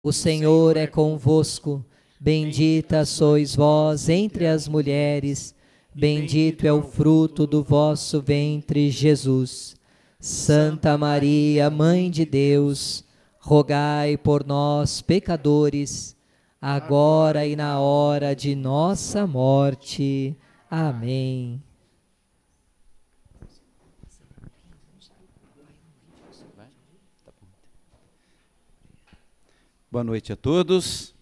O Senhor é convosco, bendita sois vós entre as mulheres, bendito é o fruto do vosso ventre, Jesus. Santa Maria, Mãe de Deus, rogai por nós, pecadores, agora e na hora de nossa morte. Amém. Boa noite a todos.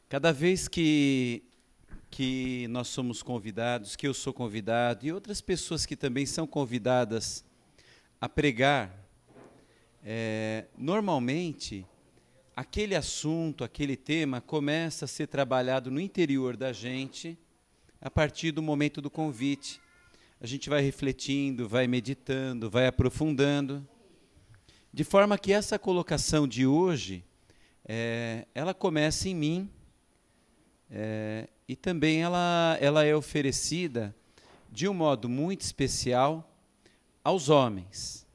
Cada vez que nós somos convidados, que eu sou convidado, e outras pessoas que também são convidadas a pregar, normalmente, aquele assunto, aquele tema, começa a ser trabalhado no interior da gente, a partir do momento do convite. A gente vai refletindo, vai meditando, vai aprofundando, de forma que essa colocação de hoje, ela começa em mim, e também ela é oferecida de um modo muito especial aos homens.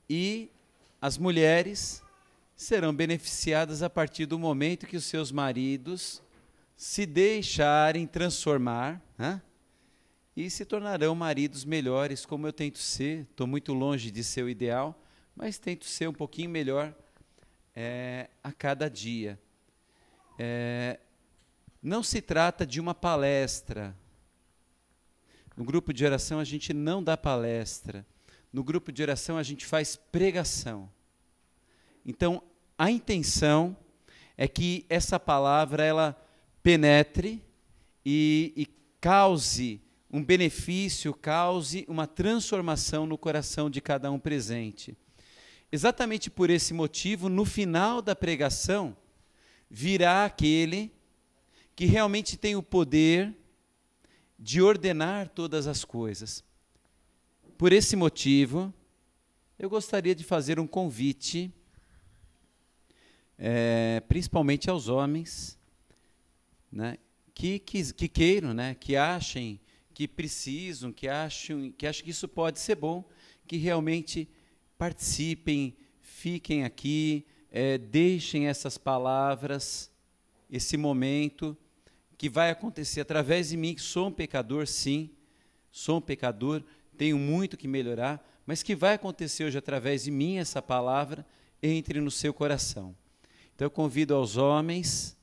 E as mulheres serão beneficiadas a partir do momento que os seus maridos se deixarem transformar, né? E se tornarão maridos melhores, como eu tento ser. Estou muito longe de ser o ideal, mas tento ser um pouquinho melhor a cada dia. Não se trata de uma palestra. No grupo de oração a gente não dá palestra. No grupo de oração a gente faz pregação. Então, a intenção é que essa palavra ela penetre e cause um benefício, cause uma transformação no coração de cada um presente. Exatamente por esse motivo, no final da pregação, virá aquele que realmente tem o poder de ordenar todas as coisas. Por esse motivo, eu gostaria de fazer um convite, principalmente aos homens, né, que queiram, né, que achem, que precisam, que acham que isso pode ser bom, que realmente participem, fiquem aqui, deixem essas palavras, esse momento, que vai acontecer através de mim, que sou um pecador, sim, sou um pecador, tenho muito que melhorar, mas que vai acontecer hoje através de mim, essa palavra, entre no seu coração. Então eu convido aos homens,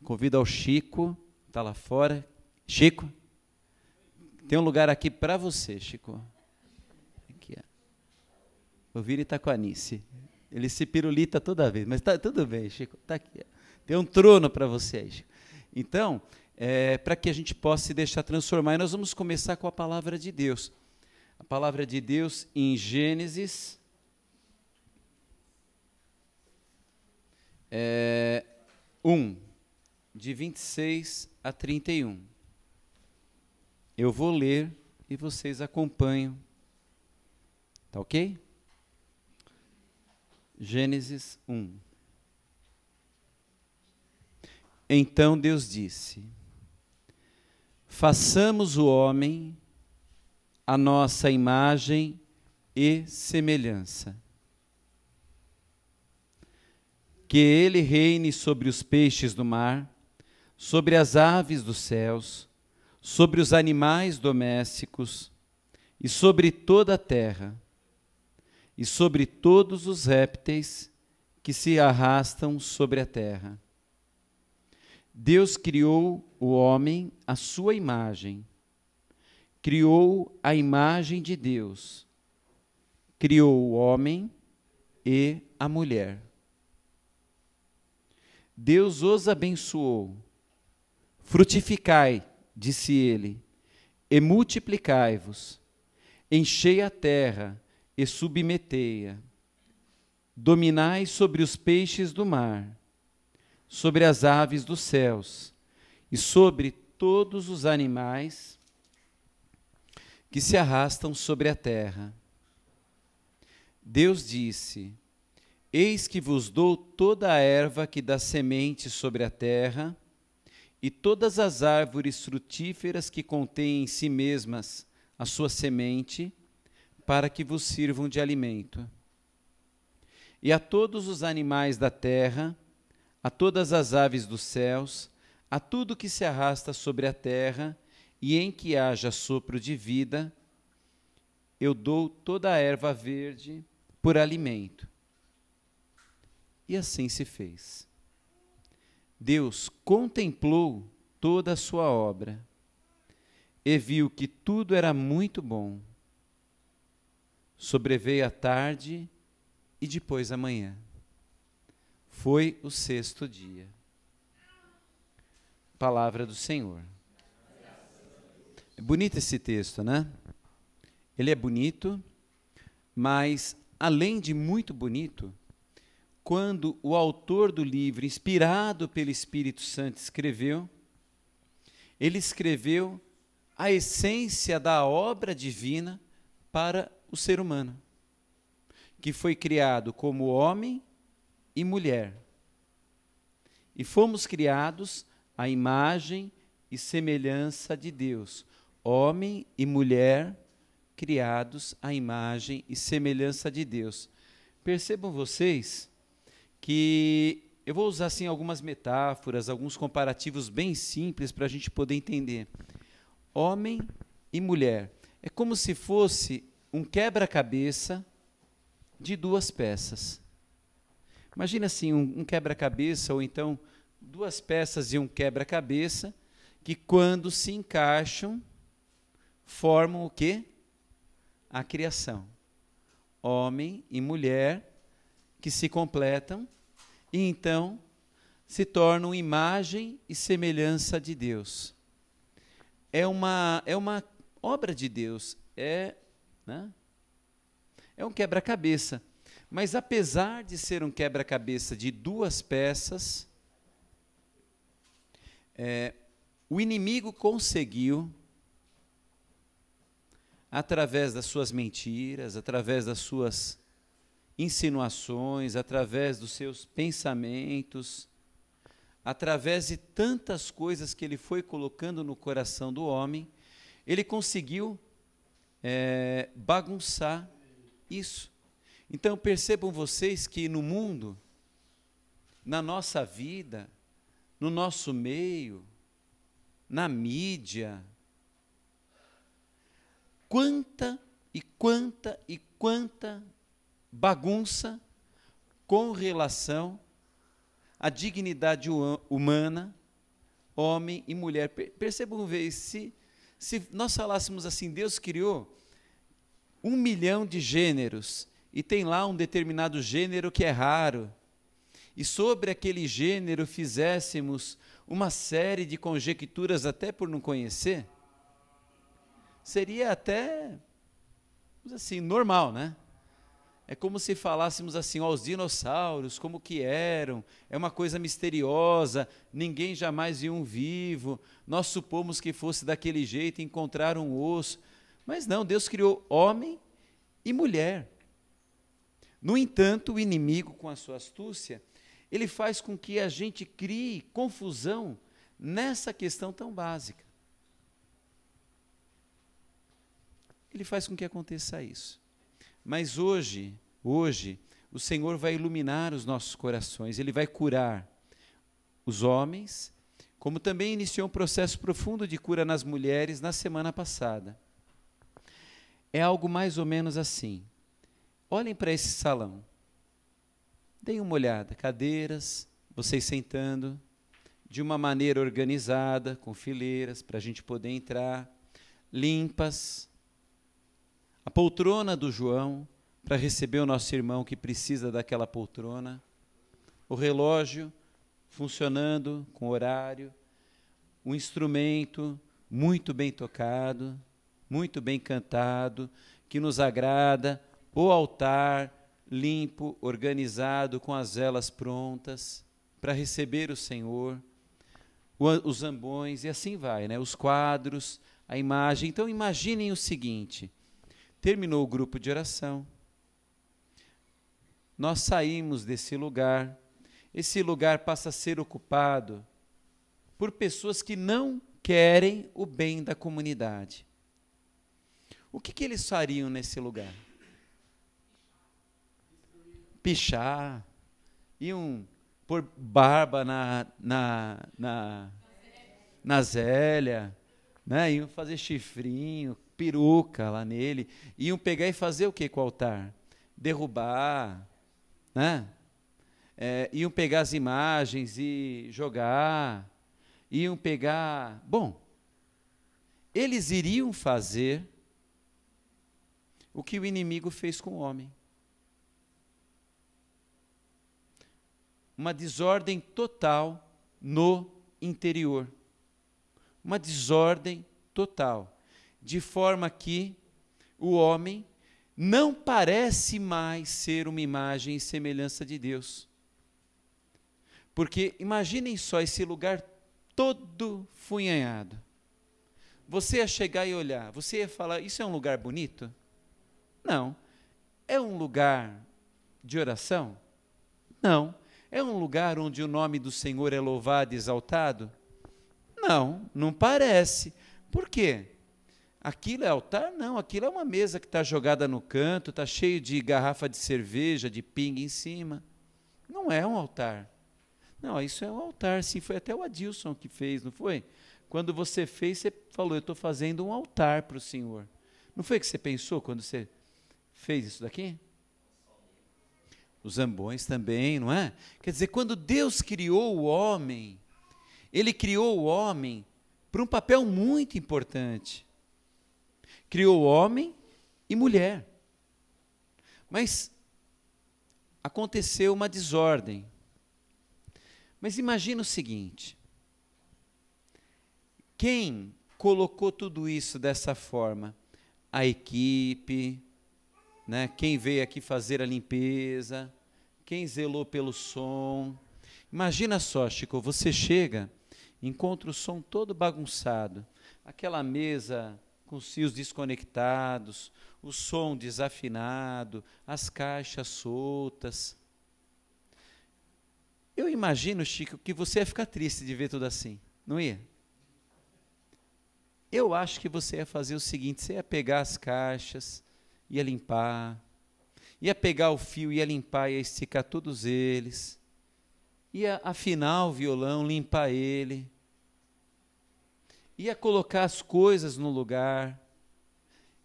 convido ao Chico, está lá fora. Chico, tem um lugar aqui para você, Chico. Aqui, ó. O Vini está com a Anice. Ele se pirulita toda vez, mas está tudo bem, Chico. Está aqui. Ó. Tem um trono para você aí, Chico. Então, para que a gente possa se deixar transformar, e nós vamos começar com a palavra de Deus. A palavra de Deus em Gênesis 1, de 26 a 31. Eu vou ler e vocês acompanham. Tá ok? Gênesis 1. Então Deus disse: façamos o homem à nossa imagem e semelhança, que ele reine sobre os peixes do mar, sobre as aves dos céus, sobre os animais domésticos e sobre toda a terra, e sobre todos os répteis que se arrastam sobre a terra. Deus criou o homem à sua imagem, criou a imagem de Deus, criou o homem e a mulher. Deus os abençoou. Frutificai, disse ele, e multiplicai-vos, enchei a terra e submetei-a. Dominai sobre os peixes do mar, sobre as aves dos céus e sobre todos os animais que se arrastam sobre a terra. Deus disse: eis que vos dou toda a erva que dá semente sobre a terra, e todas as árvores frutíferas que contêm em si mesmas a sua semente, para que vos sirvam de alimento. E a todos os animais da terra, a todas as aves dos céus, a tudo que se arrasta sobre a terra, e em que haja sopro de vida, eu dou toda a erva verde por alimento. E assim se fez. Deus contemplou toda a sua obra, e viu que tudo era muito bom. Sobreveio a tarde e depois a manhã. Foi o 6º dia. Palavra do Senhor. É bonito esse texto, né? Ele é bonito, mas além de muito bonito, quando o autor do livro, inspirado pelo Espírito Santo, escreveu, ele escreveu a essência da obra divina para o ser humano, que foi criado como homem e mulher. E fomos criados à imagem e semelhança de Deus, homem e mulher criados à imagem e semelhança de Deus. Percebam vocês que eu vou usar assim algumas metáforas, alguns comparativos bem simples para a gente poder entender. Homem e mulher. É como se fosse um quebra-cabeça de 2 peças. Imagina assim, um quebra-cabeça, ou então 2 peças de um quebra-cabeça, que quando se encaixam, formam o quê? A criação. Homem e mulher que se completam e então se tornam imagem e semelhança de Deus. É uma obra de Deus, né? É um quebra-cabeça. Mas apesar de ser um quebra-cabeça de 2 peças, o inimigo conseguiu, através das suas mentiras, através das suas insinuações, através dos seus pensamentos, através de tantas coisas que ele foi colocando no coração do homem, ele conseguiu bagunçar isso. Então percebam vocês que no mundo, na nossa vida, no nosso meio, na mídia, quanta bagunça com relação à dignidade humana, homem e mulher. Percebam, se nós falássemos assim, Deus criou 1 milhão de gêneros, e tem lá um determinado gênero que é raro, e sobre aquele gênero fizéssemos uma série de conjecturas até por não conhecer, seria até, assim, normal, né? É como se falássemos assim, os dinossauros, como que eram, é uma coisa misteriosa, ninguém jamais viu um vivo, nós supomos que fosse daquele jeito, encontraram um osso, mas não, Deus criou homem e mulher. No entanto, o inimigo, com a sua astúcia, ele faz com que a gente crie confusão nessa questão tão básica. Ele faz com que aconteça isso. Mas hoje, o Senhor vai iluminar os nossos corações, Ele vai curar os homens, como também iniciou um processo profundo de cura nas mulheres na semana passada. É algo mais ou menos assim. Olhem para esse salão. Deem uma olhada, cadeiras, vocês sentando, de uma maneira organizada, com fileiras, para a gente poder entrar, limpas. A poltrona do João, para receber o nosso irmão que precisa daquela poltrona. O relógio funcionando com horário. Um instrumento muito bem tocado, muito bem cantado, que nos agrada. O altar limpo, organizado, com as velas prontas para receber o Senhor. Os ambões, e assim vai, né? Os quadros, a imagem. Então imaginem o seguinte: terminou o grupo de oração, nós saímos desse lugar, esse lugar passa a ser ocupado por pessoas que não querem o bem da comunidade. o que eles fariam nesse lugar? Pichar, iam pôr barba na Zélia, né? Iam fazer chifrinho, peruca lá nele, iam pegar e fazer o que com o altar? Derrubar, né? Iam pegar as imagens e jogar, iam pegar... Bom, eles iriam fazer o que o inimigo fez com o homem. Uma desordem total no interior. Uma desordem total. De forma que o homem não parece mais ser uma imagem e semelhança de Deus. Porque imaginem só esse lugar todo funhanhado. Você ia chegar e olhar, você ia falar, isso é um lugar bonito? Não. É um lugar de oração? Não. É um lugar onde o nome do Senhor é louvado e exaltado? Não, não parece. Por quê? Aquilo é altar? Não, aquilo é uma mesa que está jogada no canto, está cheio de garrafa de cerveja, de pinga em cima. Não é um altar. Não, isso é um altar, sim, foi até o Adilson que fez, não foi? Quando você fez, você falou, eu estou fazendo um altar para o Senhor. Não foi o que você pensou quando você fez isso daqui? Os ambões também, não é? Quer dizer, quando Deus criou o homem, Ele criou o homem para um papel muito importante. Criou homem e mulher. Mas aconteceu uma desordem. Mas imagina o seguinte, quem colocou tudo isso dessa forma? A equipe, né? Quem veio aqui fazer a limpeza, quem zelou pelo som. Imagina só, Chico, você chega, encontra o som todo bagunçado, aquela mesa com os fios desconectados, o som desafinado, as caixas soltas. Eu imagino, Chico, que você ia ficar triste de ver tudo assim, não ia? Eu acho que você ia fazer o seguinte, você ia pegar as caixas, ia limpar, ia pegar o fio, ia limpar, ia esticar todos eles, ia afinar o violão, limpar ele, ia colocar as coisas no lugar,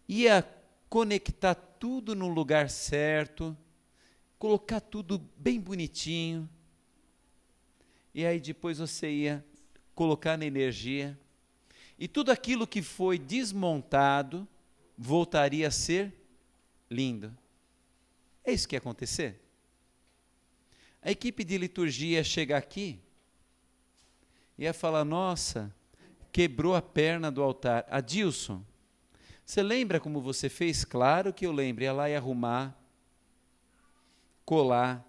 ia conectar tudo no lugar certo, colocar tudo bem bonitinho, e aí depois você ia colocar na energia, e tudo aquilo que foi desmontado voltaria a ser lindo. É isso que ia acontecer? A equipe de liturgia ia chegar aqui e ia falar, nossa, quebrou a perna do altar. Adilson, você lembra como você fez? Claro que eu lembro. Ia lá e arrumar, colar,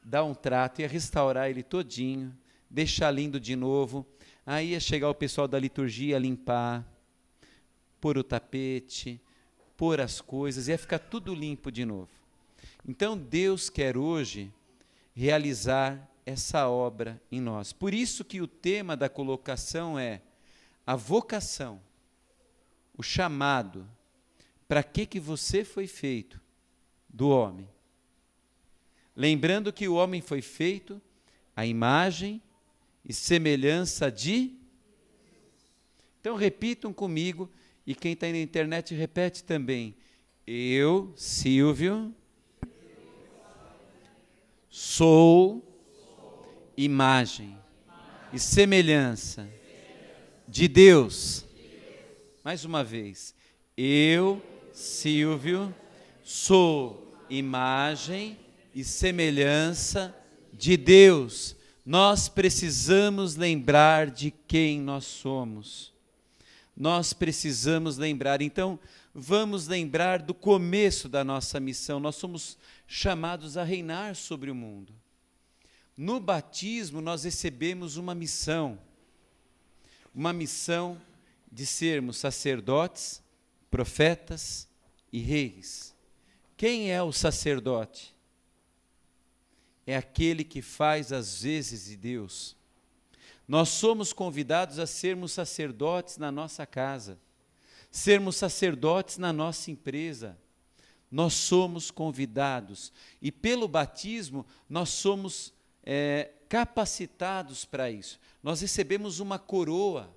dar um trato, ia restaurar ele todinho, deixar lindo de novo. Aí ia chegar o pessoal da liturgia a limpar, pôr o tapete, pôr as coisas, ia ficar tudo limpo de novo. Então Deus quer hoje realizar essa obra em nós. Por isso que o tema da colocação é a vocação, o chamado, para que você foi feito do homem. Lembrando que o homem foi feito à imagem e semelhança de... Então repitam comigo, e quem está aí na internet repete também. Eu, Silvio, sou imagem e semelhança de Deus. Mais uma vez. Eu, Silvio, sou imagem e semelhança de Deus. Nós precisamos lembrar de quem nós somos. Nós precisamos lembrar. Então, vamos lembrar do começo da nossa missão. Nós somos chamados a reinar sobre o mundo. No batismo, nós recebemos uma missão de sermos sacerdotes, profetas e reis. Quem é o sacerdote? É aquele que faz as vezes de Deus. Nós somos convidados a sermos sacerdotes na nossa casa, sermos sacerdotes na nossa empresa. Nós somos convidados e pelo batismo nós somos capacitados para isso. Nós recebemos uma coroa.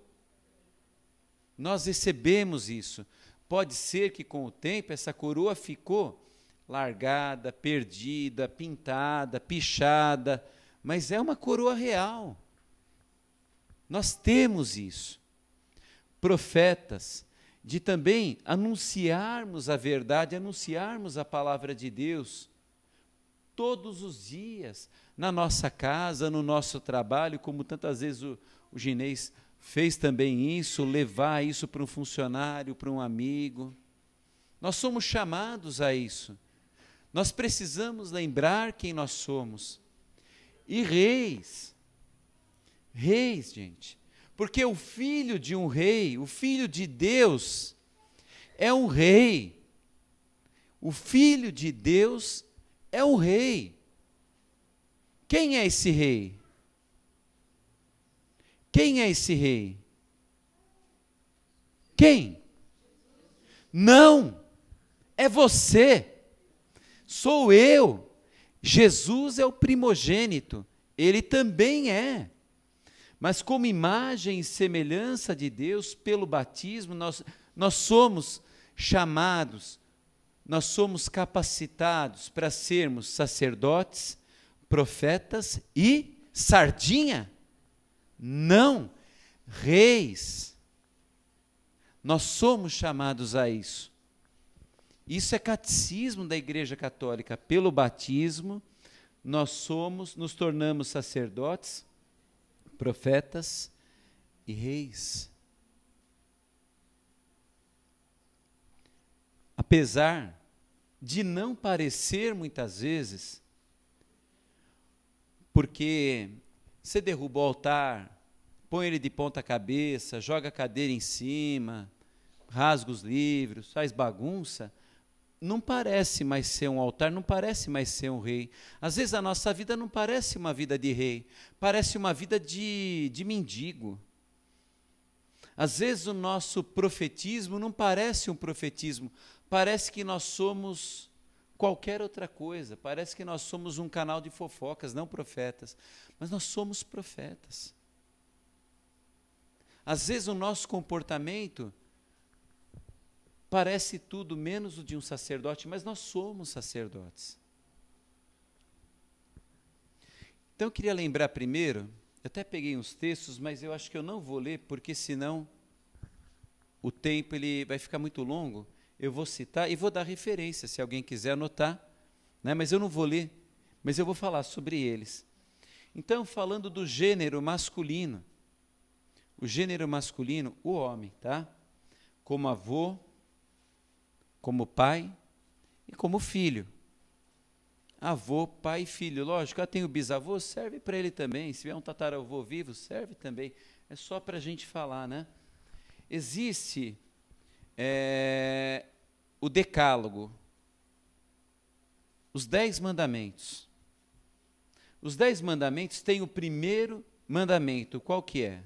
Nós recebemos isso. Pode ser que com o tempo essa coroa ficou largada, perdida, pintada, pichada, mas é uma coroa real. Nós temos isso. Profetas, de também anunciarmos a verdade, anunciarmos a palavra de Deus todos os dias, na nossa casa, no nosso trabalho, como tantas vezes o Ginês fez também isso, levar isso para um funcionário, para um amigo. Nós somos chamados a isso. Nós precisamos lembrar quem nós somos. E reis, gente, porque o filho de um rei, o filho de Deus, é um rei. O filho de Deus é um rei. Quem é esse rei? Quem é esse rei? Quem? Não, é você. Sou eu. Jesus é o primogênito, ele também é. Mas como imagem e semelhança de Deus, pelo batismo, nós somos chamados, nós somos capacitados para sermos sacerdotes, profetas e sardinha? Não, reis. Nós somos chamados a isso. Isso é catecismo da Igreja Católica. Pelo batismo, nós nos tornamos sacerdotes, profetas e reis. Apesar de não parecer muitas vezes, porque você derruba o altar, põe ele de ponta cabeça, joga a cadeira em cima, rasga os livros, faz bagunça, não parece mais ser um altar, não parece mais ser um rei. Às vezes a nossa vida não parece uma vida de rei, parece uma vida de mendigo. Às vezes o nosso profetismo não parece um profetismo, parece que nós somos qualquer outra coisa, parece que nós somos um canal de fofocas, não profetas, mas nós somos profetas. Às vezes o nosso comportamento parece tudo menos o de um sacerdote, mas nós somos sacerdotes. Então eu queria lembrar primeiro, eu até peguei uns textos, mas eu acho que eu não vou ler, porque senão o tempo ele vai ficar muito longo. Eu vou citar e vou dar referência, se alguém quiser anotar, né? Mas eu não vou ler, mas eu vou falar sobre eles. Então, falando do gênero masculino, o gênero masculino, o homem, tá? Como avô, como pai e como filho. Avô, pai e filho. Lógico, tem o bisavô, serve para ele também. Se tiver um tataravô vivo, serve também. É só para a gente falar, né? Existe o decálogo, os 10 mandamentos. Os 10 mandamentos têm o primeiro mandamento, qual que é?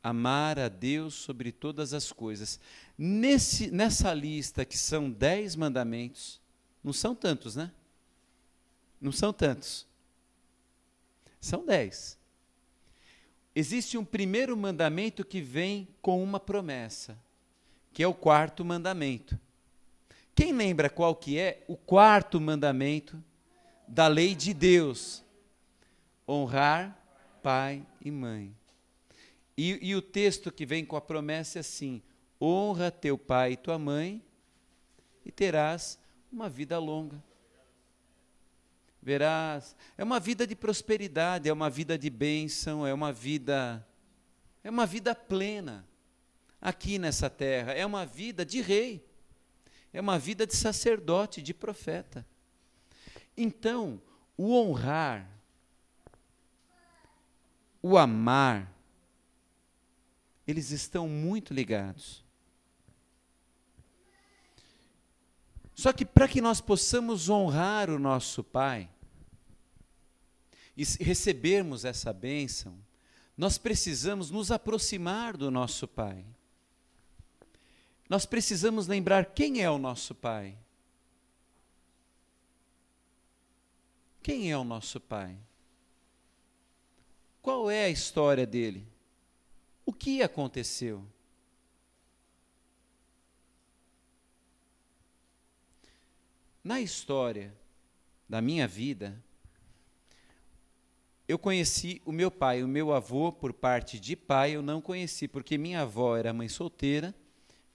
Amar a Deus sobre todas as coisas. Nessa lista que são 10 mandamentos, não são tantos, né? Não são tantos. São 10. Existe um primeiro mandamento que vem com uma promessa, que é o 4º mandamento. Quem lembra qual que é o 4º mandamento da lei de Deus? Honrar pai e mãe. E o texto que vem com a promessa é assim: honra teu pai e tua mãe e terás uma vida longa. Verás, é uma vida de prosperidade, é uma vida de bênção, é uma vida plena aqui nessa terra, é uma vida de rei, é uma vida de sacerdote, de profeta. Então, o honrar, o amar, eles estão muito ligados. Só que para que nós possamos honrar o nosso Pai e recebermos essa bênção, Nós precisamos nos aproximar do nosso Pai. Nós precisamos lembrar quem é o nosso Pai. Quem é o nosso Pai? Qual é a história dele? O que aconteceu? Na história da minha vida, eu conheci o meu pai, o meu avô, por parte de pai, eu não conheci, porque minha avó era mãe solteira,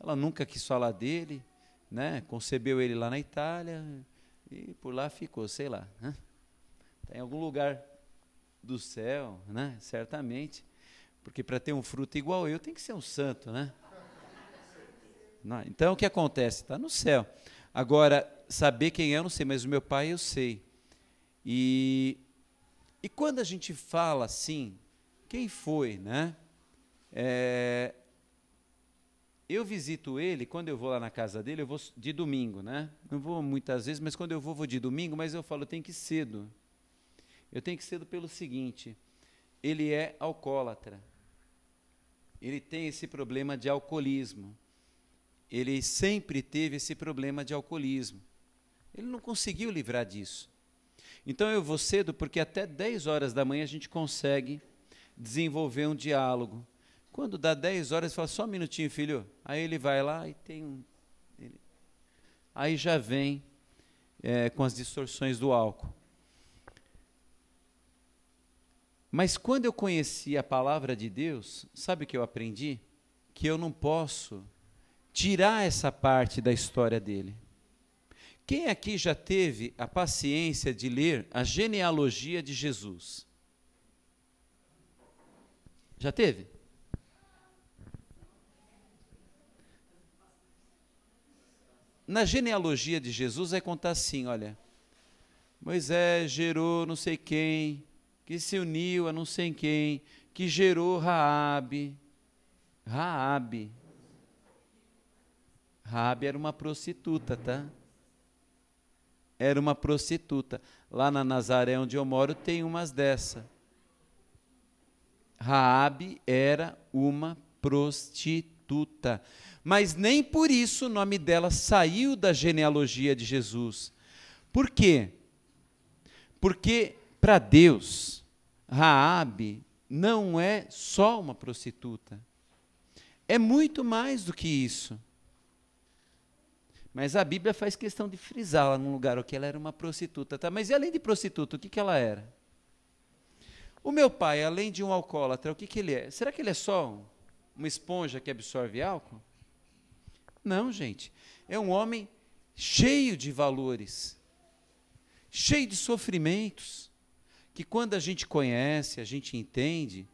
ela nunca quis falar dele, né? Concebeu ele lá na Itália, e por lá ficou, sei lá, né? Está em algum lugar do céu, né? Certamente, porque para ter um fruto igual eu, tem que ser um santo, né? Não, então, o que acontece? Está no céu. Agora, saber quem é, eu não sei, mas o meu pai eu sei. E quando a gente fala assim, quem foi, né? Eu visito ele, quando eu vou lá na casa dele, eu vou de domingo, né? Não vou muitas vezes, mas quando eu vou de domingo, mas eu falo, eu tenho que ir cedo. Eu tenho que ir cedo pelo seguinte, ele é alcoólatra. Ele tem esse problema de alcoolismo. Ele sempre teve esse problema de alcoolismo. Ele não conseguiu livrar disso. Então eu vou cedo porque até 10 horas da manhã a gente consegue desenvolver um diálogo. Quando dá 10 horas, fala, só um minutinho, filho. Aí ele vai lá e tem aí já vem com as distorções do álcool. Mas quando eu conheci a palavra de Deus, sabe o que eu aprendi? Que eu não posso tirar essa parte da história dele. Quem aqui já teve a paciência de ler a genealogia de Jesus? Já teve? Na genealogia de Jesus vai contar assim, olha, Moisés gerou não sei quem, que se uniu a não sei quem, que gerou Raabe. Raabe era uma prostituta, tá? Era uma prostituta. Lá na Nazaré, onde eu moro, tem umas dessa. Raabe era uma prostituta. Mas nem por isso o nome dela saiu da genealogia de Jesus. Por quê? Porque, para Deus, Raabe não é só uma prostituta. É muito mais do que isso. Mas a Bíblia faz questão de frisar lá num lugar que ela era uma prostituta. Tá? Mas e além de prostituta, o que ela era? O meu pai, além de um alcoólatra, o que ele é? Será que ele é só uma esponja que absorve álcool? Não, gente. É um homem cheio de valores, cheio de sofrimentos, que quando a gente conhece, a gente entende,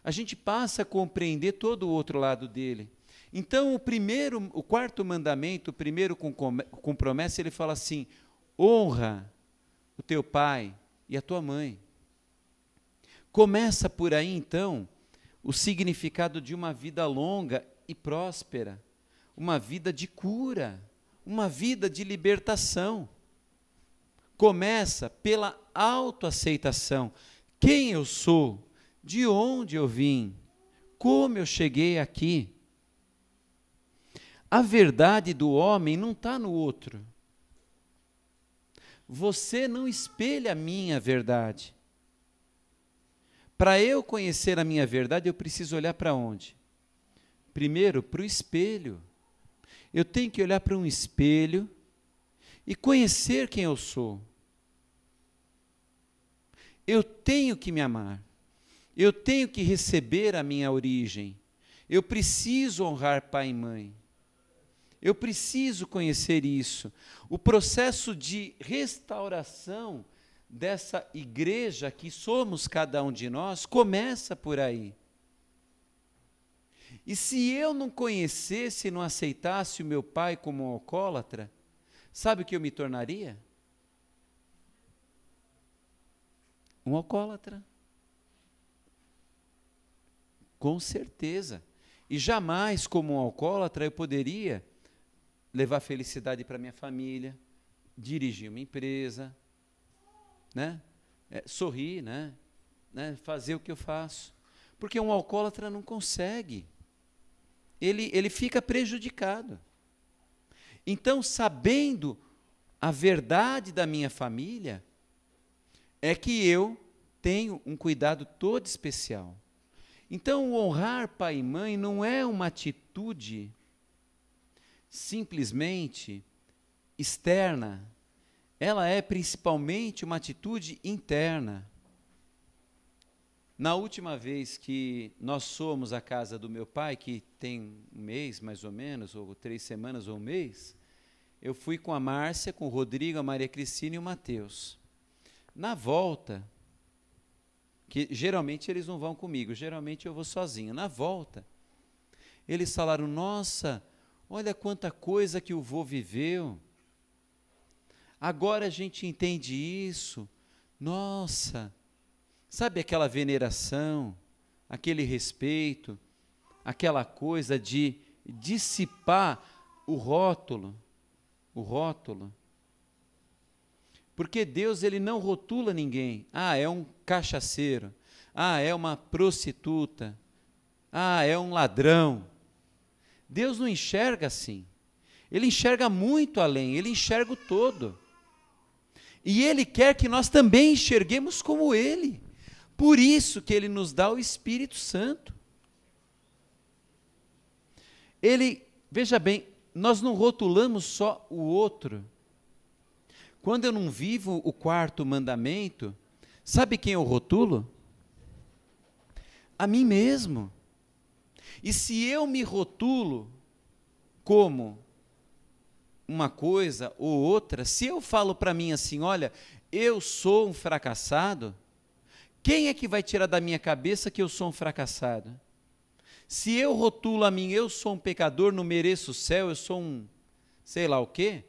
a gente passa a compreender todo o outro lado dele. Então, o quarto mandamento, o primeiro com promessa, ele fala assim, honra o teu pai e a tua mãe. Começa por aí, então, o significado de uma vida longa e próspera, uma vida de cura, uma vida de libertação. Começa pela autoaceitação. Quem eu sou? De onde eu vim? Como eu cheguei aqui? A verdade do homem não está no outro. Você não espelha a minha verdade. Para eu conhecer a minha verdade, eu preciso olhar para onde? Primeiro, para o espelho. Eu tenho que olhar para um espelho e conhecer quem eu sou. Eu tenho que me amar. Eu tenho que receber a minha origem. Eu preciso honrar pai e mãe. Eu preciso conhecer isso. O processo de restauração dessa igreja que somos cada um de nós começa por aí. E se eu não conhecesse, não aceitasse o meu pai como um alcoólatra, sabe o que eu me tornaria? Um alcoólatra. Com certeza. E jamais, como um alcoólatra, eu poderia levar felicidade para minha família, dirigir uma empresa, né? Sorrir, né? Fazer o que eu faço. Porque um alcoólatra não consegue. Ele fica prejudicado. Então, sabendo a verdade da minha família, é que eu tenho um cuidado todo especial. Então, honrar pai e mãe não é uma atitude simplesmente externa, ela é principalmente uma atitude interna. Na última vez que nós fomos à casa do meu pai, que tem um mês mais ou menos, ou 3 semanas ou um mês, eu fui com a Márcia, com o Rodrigo, a Maria Cristina e o Mateus. Na volta, que geralmente eles não vão comigo, geralmente eu vou sozinho. Na volta, eles falaram, nossa, olha quanta coisa que o vô viveu. Agora a gente entende isso. Nossa, sabe aquela veneração, aquele respeito, aquela coisa de dissipar o rótulo. Porque Deus, ele não rotula ninguém. Ah, é um cachaceiro. Ah, é uma prostituta. Ah, é um ladrão. Deus não enxerga assim. Ele enxerga muito além, ele enxerga o todo. E ele quer que nós também enxerguemos como ele. Por isso que ele nos dá o Espírito Santo. Veja bem, nós não rotulamos só o outro. Quando eu não vivo o 4º mandamento, sabe quem eu rotulo? A mim mesmo. E se eu me rotulo como uma coisa ou outra, se eu falo para mim assim, olha, eu sou um fracassado, quem é que vai tirar da minha cabeça que eu sou um fracassado? Se eu rotulo a mim, eu sou um pecador, não mereço o céu, eu sou um sei lá o quê,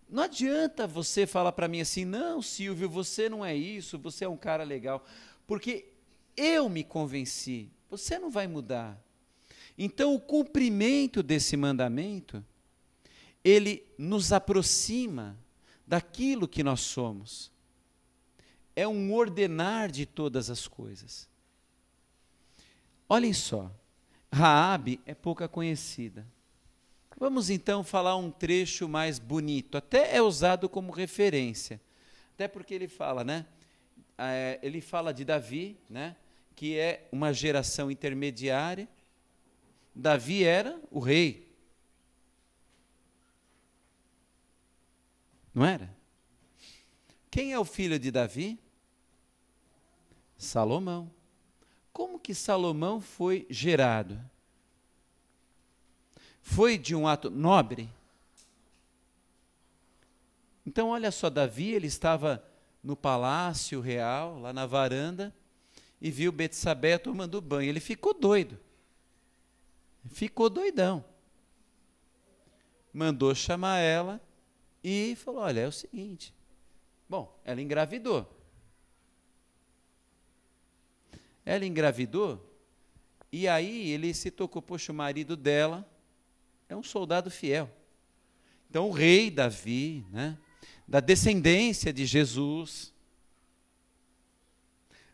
não adianta você falar para mim assim, não, Silvio, você não é isso, você é um cara legal, porque eu me convenci, você não vai mudar. Então, o cumprimento desse mandamento, ele nos aproxima daquilo que nós somos. É um ordenar de todas as coisas. Olhem só, Raabe é pouca conhecida. Vamos então falar um trecho mais bonito, até é usado como referência, até porque ele fala, né? Ele fala de Davi, né? Que é uma geração intermediária. Davi era o rei, não era? Quem é o filho de Davi? Salomão. Como que Salomão foi gerado? Foi de um ato nobre? Então, olha só, Davi, ele estava no palácio real, lá na varanda, e viu Betsabé tomando banho. Ele ficou doido. Ficou doidão. Mandou chamar ela e falou, olha, é o seguinte. Bom, ela engravidou. Ela engravidou, e aí ele se tocou, poxa, o marido dela é um soldado fiel. Então, o rei Davi, né, da descendência de Jesus,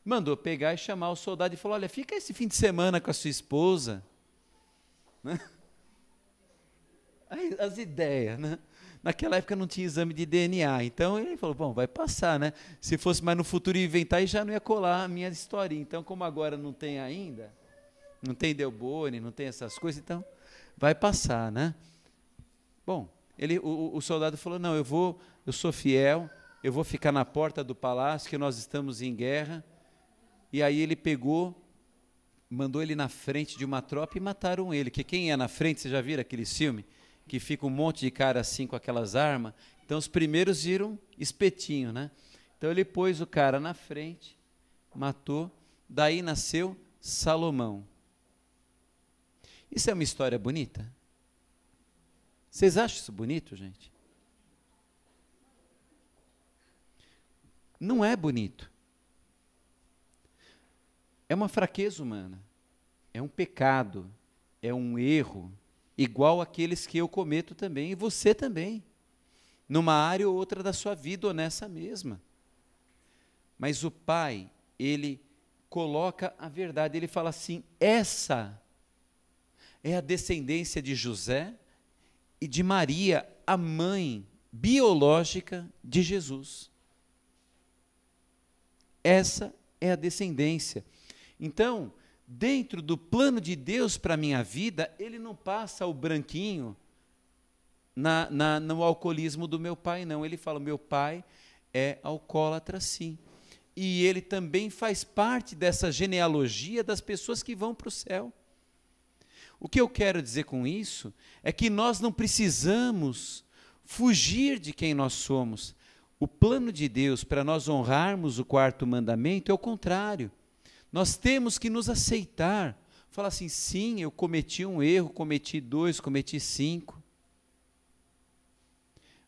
mandou pegar e chamar o soldado e falou, olha, fica esse fim de semana com a sua esposa. Né? Aí, as ideias, né? Naquela época não tinha exame de DNA, então ele falou, bom, vai passar, né? Se fosse mais no futuro inventar, já não ia colar a minha historinha. Então, como agora não tem ainda, não tem Delboni, não tem essas coisas, então vai passar, né? Bom, o soldado falou, não, eu sou fiel, eu vou ficar na porta do palácio, que nós estamos em guerra. E aí ele pegou, mandou ele na frente de uma tropa e mataram ele. Que quem é na frente, você já viram aquele filme? Que fica um monte de cara assim com aquelas armas. Então os primeiros viram espetinho, né? Então ele pôs o cara na frente, matou, daí nasceu Salomão. Isso é uma história bonita? Vocês acham isso bonito, gente? Não é bonito. É uma fraqueza humana. É um pecado. É um erro. Igual aqueles que eu cometo também, e você também. Numa área ou outra da sua vida, ou nessa mesma. Mas o Pai, Ele coloca a verdade. Ele fala assim: essa é a descendência de José e de Maria, a mãe biológica de Jesus. Essa é a descendência. Então, dentro do plano de Deus para a minha vida, Ele não passa o branquinho no alcoolismo do meu pai, não. Ele fala: meu pai é alcoólatra, sim. E ele também faz parte dessa genealogia das pessoas que vão para o céu. O que eu quero dizer com isso é que nós não precisamos fugir de quem nós somos. O plano de Deus para nós honrarmos o 4º mandamento é o contrário. Nós temos que nos aceitar. Falar assim: sim, eu cometi um erro, cometi 2, cometi 5.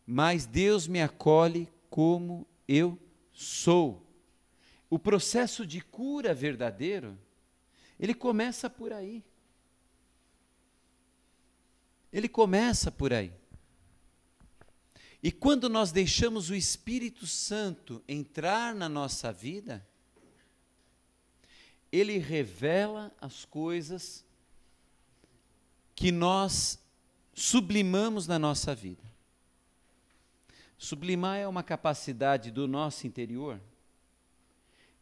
Mas Deus me acolhe como eu sou. O processo de cura verdadeiro, ele começa por aí. Ele começa por aí. E quando nós deixamos o Espírito Santo entrar na nossa vida, ele revela as coisas que nós sublimamos na nossa vida. Sublimar é uma capacidade do nosso interior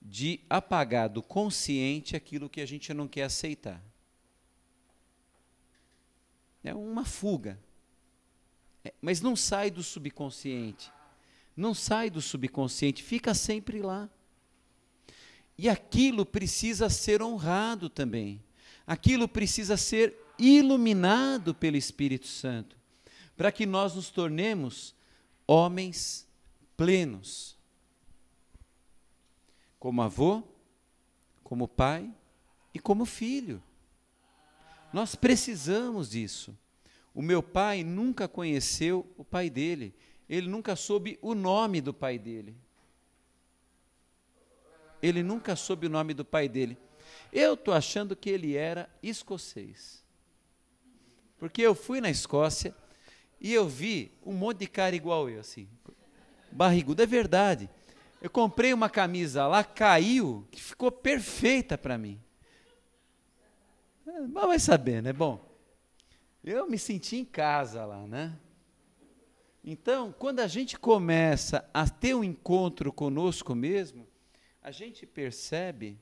de apagar do consciente aquilo que a gente não quer aceitar. É uma fuga. Mas não sai do subconsciente. Não sai do subconsciente, fica sempre lá. E aquilo precisa ser honrado também. Aquilo precisa ser iluminado pelo Espírito Santo, para que nós nos tornemos homens plenos. Como avô, como pai e como filho. Nós precisamos disso. O meu pai nunca conheceu o pai dele. Ele nunca soube o nome do pai dele. Ele nunca soube o nome do pai dele. Eu estou achando que ele era escocês. Porque eu fui na Escócia e eu vi um monte de cara igual eu, assim. Barrigudo, é verdade. Eu comprei uma camisa lá, caiu, que ficou perfeita para mim. Mas vai saber, né? Bom, eu me senti em casa lá, né? Então, quando a gente começa a ter um encontro conosco mesmo, a gente percebe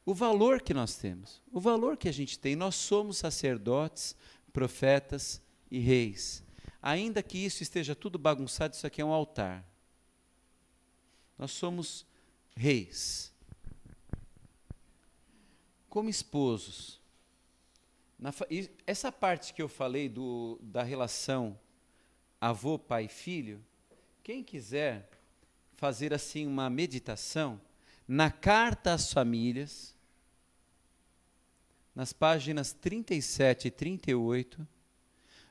o valor que nós temos, o valor que a gente tem. Nós somos sacerdotes, profetas e reis. Ainda que isso esteja tudo bagunçado, isso aqui é um altar. Nós somos reis. Como esposos. Essa parte que eu falei da relação avô, pai, filho, quem quiser fazer assim uma meditação, na Carta às Famílias, nas páginas 37 e 38,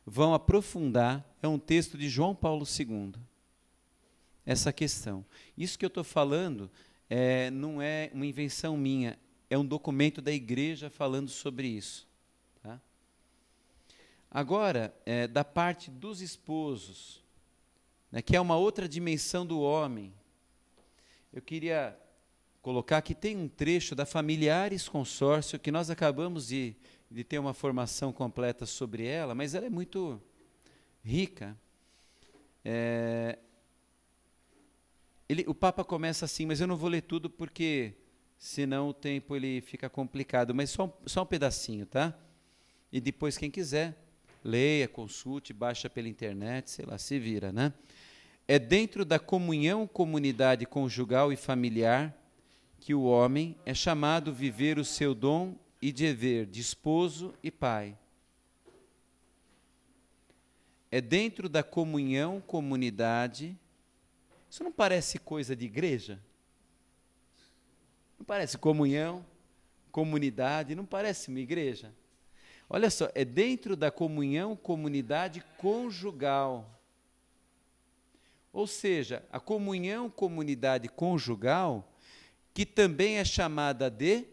vão aprofundar, é um texto de João Paulo II, essa questão. Isso que eu estou falando não é uma invenção minha, é um documento da igreja falando sobre isso. Tá? Agora, da parte dos esposos, né, que é uma outra dimensão do homem, eu queria colocar que tem um trecho da Familiares Consórcio, que nós acabamos de ter uma formação completa sobre ela, mas ela é muito rica. O Papa começa assim, mas eu não vou ler tudo porque senão o tempo ele fica complicado, mas só um pedacinho, tá? E depois quem quiser, leia, consulte, baixa pela internet, sei lá, se vira, né? É dentro da comunhão, comunidade conjugal e familiar que o homem é chamado a viver o seu dom e dever de esposo e pai. É dentro da comunhão, comunidade. Isso não parece coisa de igreja? Não parece comunhão, comunidade, não parece uma igreja? Olha só, é dentro da comunhão, comunidade conjugal. Ou seja, a comunhão, comunidade conjugal, que também é chamada de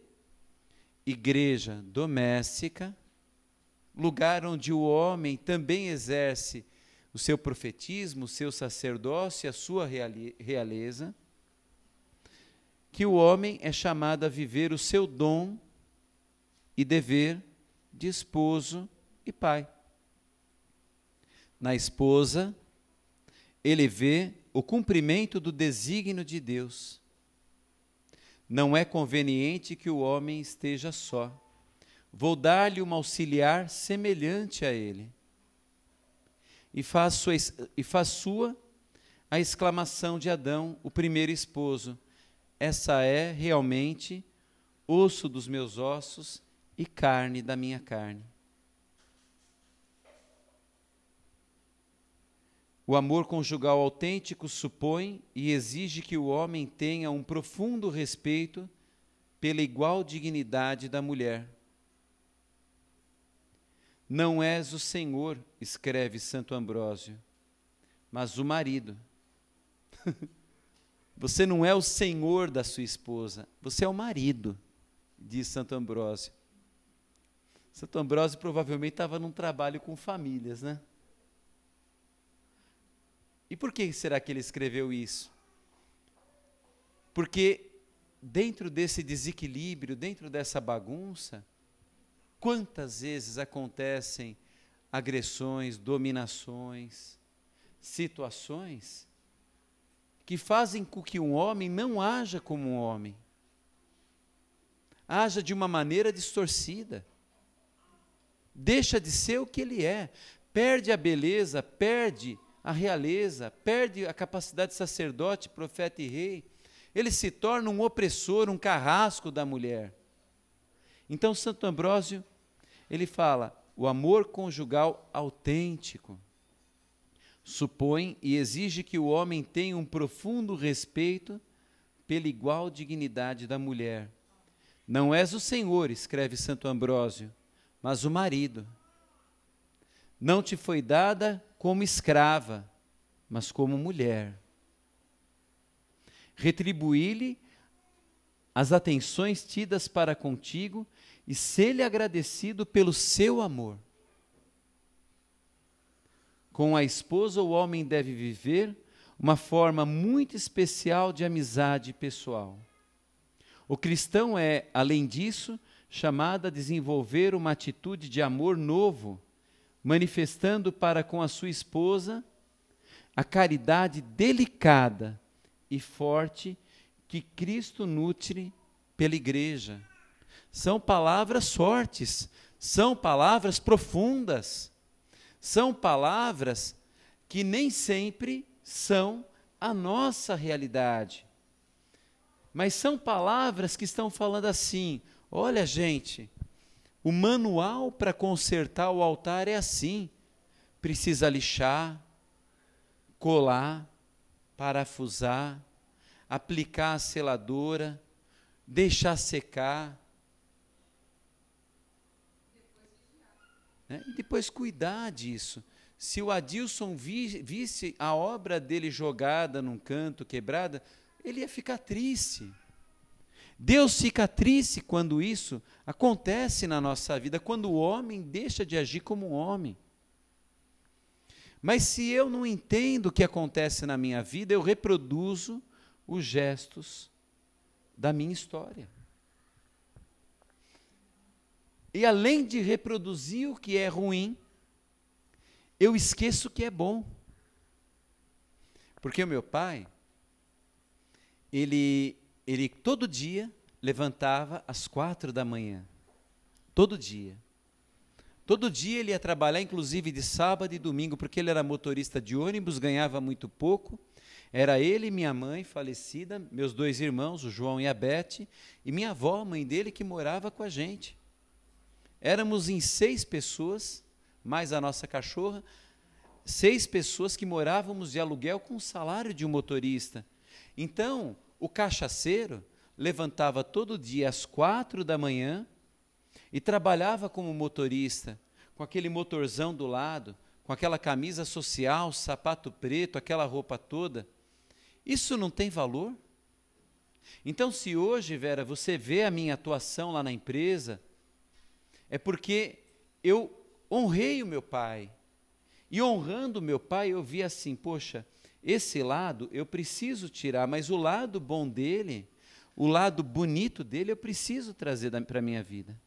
igreja doméstica, lugar onde o homem também exerce o seu profetismo, o seu sacerdócio, a sua realeza, que o homem é chamado a viver o seu dom e dever de esposo e pai. Na esposa, ele vê o cumprimento do desígnio de Deus. Não é conveniente que o homem esteja só. Vou dar-lhe uma auxiliar semelhante a ele. E faz sua a exclamação de Adão, o primeiro esposo: essa é realmente osso dos meus ossos e carne da minha carne. O amor conjugal autêntico supõe e exige que o homem tenha um profundo respeito pela igual dignidade da mulher. Não és o Senhor, escreve Santo Ambrósio, mas o marido. Você não é o senhor da sua esposa, você é o marido, diz Santo Ambrósio. Santo Ambrósio provavelmente estava num trabalho com famílias, né? E por que será que ele escreveu isso? Porque dentro desse desequilíbrio, dentro dessa bagunça, quantas vezes acontecem agressões, dominações, situações que fazem com que um homem não haja como um homem, haja de uma maneira distorcida, deixa de ser o que ele é, perde a beleza, perde a realeza, perde a capacidade de sacerdote, profeta e rei, ele se torna um opressor, um carrasco da mulher. Então Santo Ambrósio, ele fala, o amor conjugal autêntico supõe e exige que o homem tenha um profundo respeito pela igual dignidade da mulher. Não és o Senhor, escreve Santo Ambrósio, mas o marido. Não te foi dada como escrava, mas como mulher. Retribuí-lhe as atenções tidas para contigo e ser-lhe agradecido pelo seu amor. Com a esposa, o homem deve viver uma forma muito especial de amizade pessoal. O cristão é, além disso, chamado a desenvolver uma atitude de amor novo, manifestando para com a sua esposa a caridade delicada e forte que Cristo nutre pela igreja. São palavras fortes, são palavras profundas, são palavras que nem sempre são a nossa realidade. Mas são palavras que estão falando assim, olha gente, o manual para consertar o altar é assim, precisa lixar, colar, parafusar, aplicar a seladora, deixar secar, e depois cuidar disso. Se o Adilson visse a obra dele jogada num canto, quebrada, ele ia ficar triste. Deus fica triste quando isso acontece na nossa vida, quando o homem deixa de agir como um homem. Mas se eu não entendo o que acontece na minha vida, eu reproduzo os gestos da minha história. E além de reproduzir o que é ruim, eu esqueço o que é bom. Porque o meu pai, ele todo dia levantava às 4 da manhã. Todo dia. Todo dia ele ia trabalhar, inclusive de sábado e domingo, porque ele era motorista de ônibus, ganhava muito pouco. Era ele e minha mãe, falecida, meus 2 irmãos, o João e a Bete, e minha avó, a mãe dele, que morava com a gente. Éramos em 6 pessoas, mais a nossa cachorra, 6 pessoas que morávamos de aluguel com o salário de um motorista. Então, o cachaceiro levantava todo dia às 4 da manhã e trabalhava como motorista, com aquele motorzão do lado, com aquela camisa social, sapato preto, aquela roupa toda. Isso não tem valor? Então, se hoje, Vera, você vê a minha atuação lá na empresa, é porque eu honrei o meu pai. E honrando o meu pai, eu vi assim, poxa, esse lado eu preciso tirar, mas o lado bom dele, o lado bonito dele eu preciso trazer para a minha vida.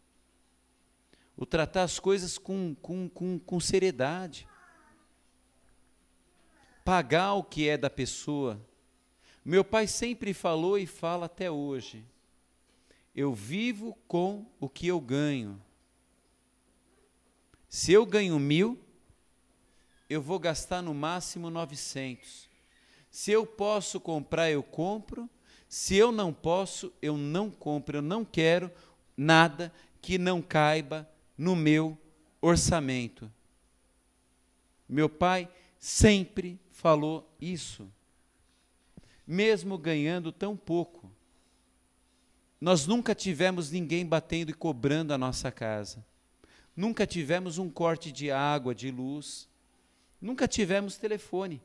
O tratar as coisas com seriedade. Pagar o que é da pessoa. Meu pai sempre falou e fala até hoje: eu vivo com o que eu ganho. Se eu ganho 1.000, eu vou gastar no máximo 900. Se eu posso comprar, eu compro. Se eu não posso, eu não compro. Eu não quero nada que não caiba no meu orçamento. Meu pai sempre falou isso, mesmo ganhando tão pouco. Nós nunca tivemos ninguém batendo e cobrando a nossa casa. Nunca tivemos um corte de água, de luz. Nunca tivemos telefone,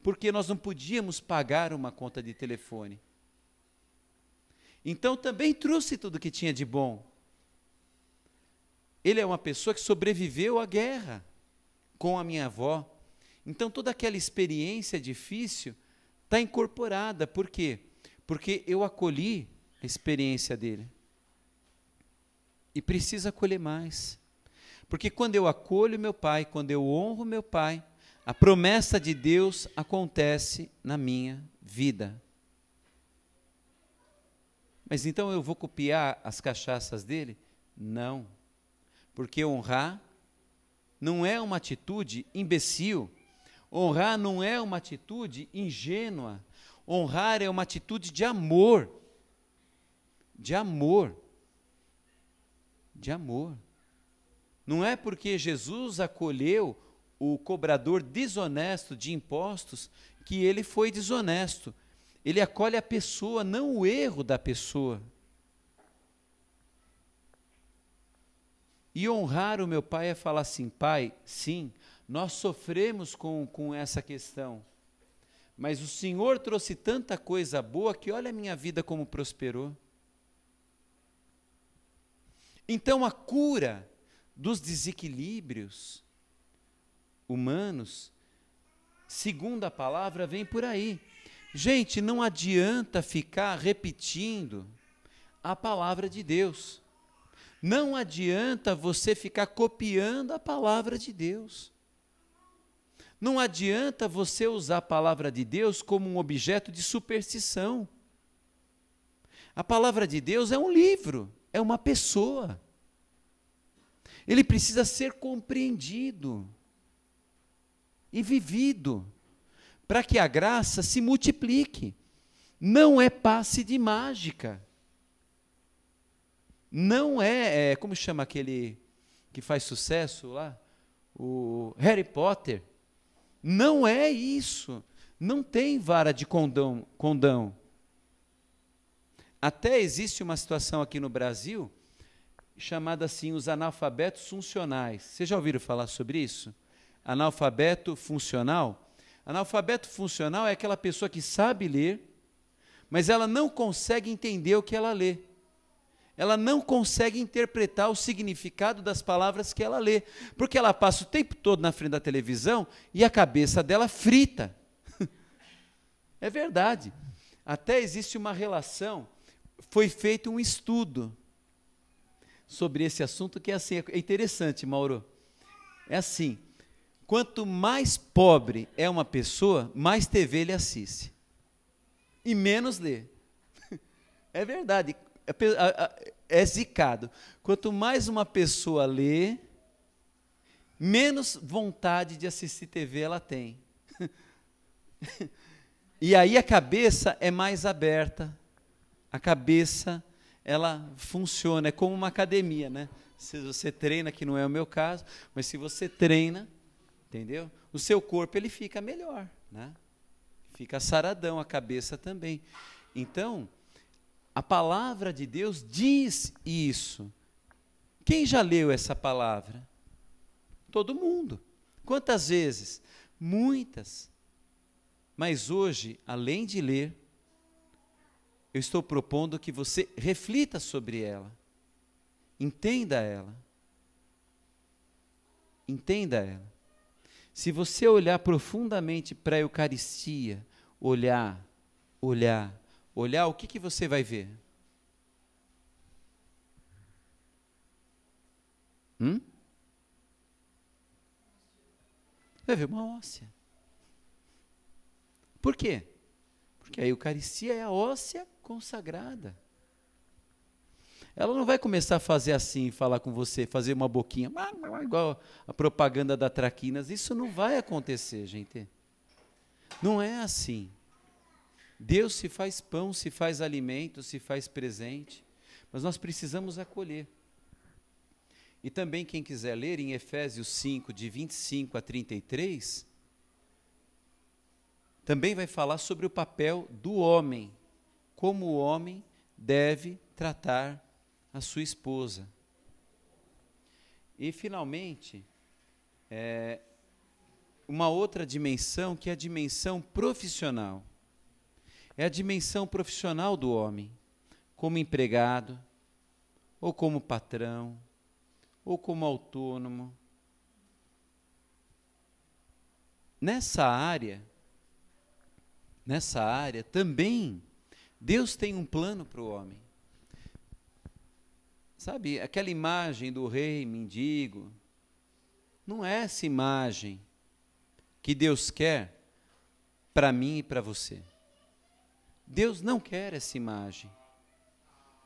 porque nós não podíamos pagar uma conta de telefone. Então também trouxe tudo que tinha de bom. Ele é uma pessoa que sobreviveu à guerra com a minha avó. Então toda aquela experiência difícil está incorporada. Por quê? Porque eu acolhi a experiência dele. E preciso acolher mais. Porque quando eu acolho meu pai, quando eu honro meu pai, a promessa de Deus acontece na minha vida. Mas então eu vou copiar as cachaças dele? Não. Porque honrar não é uma atitude imbecil. Honrar não é uma atitude ingênua. Honrar é uma atitude de amor. De amor. De amor. Não é porque Jesus acolheu o cobrador desonesto de impostos que ele foi desonesto. Ele acolhe a pessoa, não o erro da pessoa. E honrar o meu pai é falar assim: pai, sim, nós sofremos com essa questão, mas o Senhor trouxe tanta coisa boa que olha a minha vida como prosperou. Então a cura dos desequilíbrios humanos, segundo a palavra, vem por aí. Gente, não adianta ficar repetindo a palavra de Deus. Não adianta você ficar copiando a palavra de Deus. Não adianta você usar a palavra de Deus como um objeto de superstição. A palavra de Deus é um livro, é uma pessoa. Ele precisa ser compreendido e vivido, para que a graça se multiplique. Não é passe de mágica. Não é, como chama aquele que faz sucesso lá? O Harry Potter. Não é isso. Não tem vara de condão. Até existe uma situação aqui no Brasil chamada assim, os analfabetos funcionais. Vocês já ouviram falar sobre isso? Analfabeto funcional? Analfabeto funcional é aquela pessoa que sabe ler, mas ela não consegue entender o que ela lê. Ela não consegue interpretar o significado das palavras que ela lê, porque ela passa o tempo todo na frente da televisão e a cabeça dela frita. É verdade. Até existe uma relação, foi feito um estudo sobre esse assunto que é assim, é interessante, Mauro. É assim, quanto mais pobre é uma pessoa, mais TV ele assiste. E menos lê. É verdade. É zicado. Quanto mais uma pessoa lê, menos vontade de assistir TV ela tem. E aí a cabeça é mais aberta. A cabeça, ela funciona, é como uma academia, né? Se você treina, que não é o meu caso, mas se você treina, entendeu? O seu corpo ele fica melhor, né? Fica saradão, a cabeça também. Então, a palavra de Deus diz isso. Quem já leu essa palavra? Todo mundo. Quantas vezes? Muitas. Mas hoje, além de ler, eu estou propondo que você reflita sobre ela. Entenda ela. Entenda ela. Se você olhar profundamente para a Eucaristia, olhar, olhar, o que você vai ver? Vai ver uma hóstia. Por quê? Porque a Eucaristia é a hóstia consagrada. Ela não vai começar a fazer assim, falar com você, fazer uma boquinha, igual a propaganda da Traquinas. Isso não vai acontecer, gente. Não é assim. Deus se faz pão, se faz alimento, se faz presente, mas nós precisamos acolher. E também quem quiser ler em Efésios 5, de 25 a 33, também vai falar sobre o papel do homem, como o homem deve tratar a sua esposa. E, finalmente, uma outra dimensão, que é a dimensão profissional. É a dimensão profissional do homem, como empregado, ou como patrão, ou como autônomo. Nessa área também, Deus tem um plano para o homem. Sabe, aquela imagem do rei mendigo, não é essa imagem que Deus quer para mim e para você. Deus não quer essa imagem.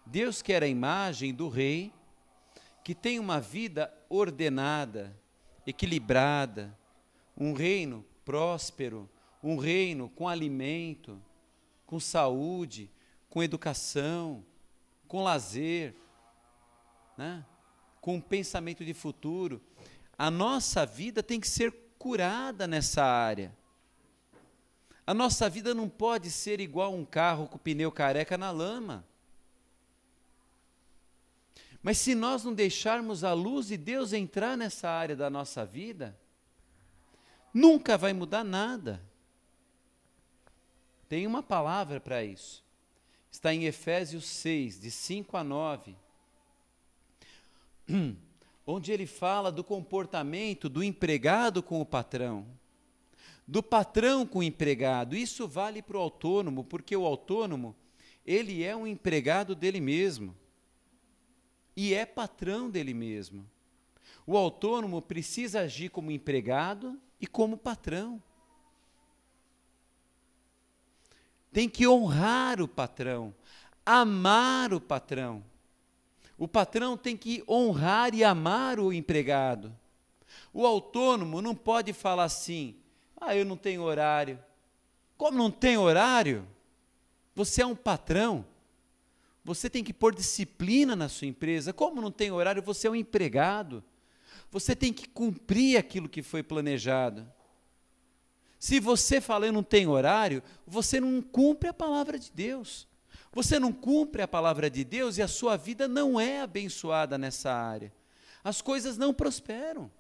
Deus quer a imagem do rei que tem uma vida ordenada, equilibrada, um reino próspero, um reino com alimento, com saúde, com educação, com lazer, né? Com um pensamento de futuro. A nossa vida tem que ser curada nessa área. A nossa vida não pode ser igual um carro com o pneu careca na lama. Mas se nós não deixarmos a luz de Deus entrar nessa área da nossa vida, nunca vai mudar nada. Tem uma palavra para isso. Está em Efésios 6, de 5 a 9, onde ele fala do comportamento do empregado com o patrão, do patrão com o empregado. Isso vale para o autônomo, porque o autônomo, ele é um empregado dele mesmo. E é patrão dele mesmo. O autônomo precisa agir como empregado e como patrão. Tem que honrar o patrão, amar o patrão. O patrão tem que honrar e amar o empregado. O autônomo não pode falar assim, eu não tenho horário. Como não tem horário? Você é um patrão. Você tem que pôr disciplina na sua empresa. Como não tem horário, você é um empregado. Você tem que cumprir aquilo que foi planejado. Se você fala, eu não tenho horário, você não cumpre a palavra de Deus. Você não cumpre a palavra de Deus e a sua vida não é abençoada nessa área. As coisas não prosperam.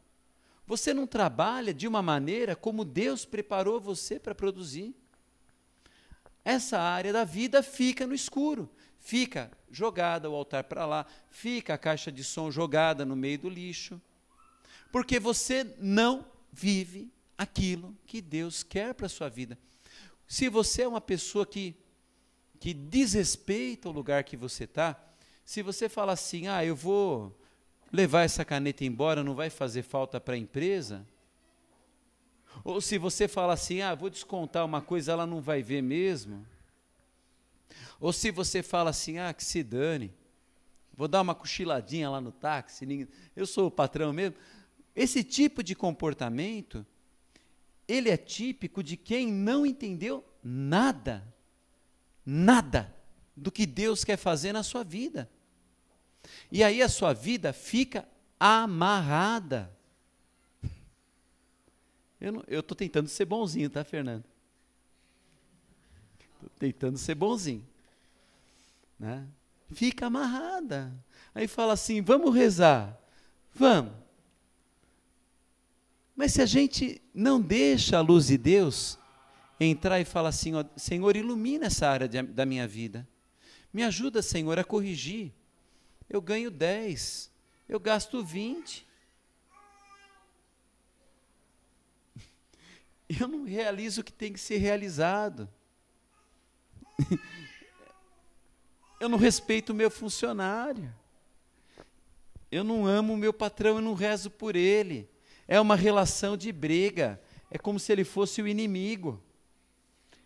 Você não trabalha de uma maneira como Deus preparou você para produzir. Essa área da vida fica no escuro. Fica jogada o altar para lá, fica a caixa de som jogada no meio do lixo, porque você não vive aquilo que Deus quer para a sua vida. Se você é uma pessoa que desrespeita o lugar que você está, se você fala assim, eu vou levar essa caneta embora, não vai fazer falta para a empresa, ou se você fala assim, vou descontar uma coisa, ela não vai ver mesmo, ou se você fala assim, que se dane, vou dar uma cochiladinha lá no táxi, eu sou o patrão mesmo. Esse tipo de comportamento, ele é típico de quem não entendeu nada do que Deus quer fazer na sua vida. E aí a sua vida fica amarrada. Eu estou tentando ser bonzinho, tá, Fernando? Estou tentando ser bonzinho. Né? Fica amarrada. Aí fala assim, vamos rezar. Vamos. Mas se a gente não deixa a luz de Deus entrar e falar assim, Senhor, ilumina essa área da minha vida. Me ajuda, Senhor, a corrigir. Eu ganho 10, eu gasto 20. Eu não realizo o que tem que ser realizado. eu não respeito o meu funcionário, eu não amo o meu patrão, eu não rezo por ele. É uma relação de briga, é como se ele fosse o inimigo.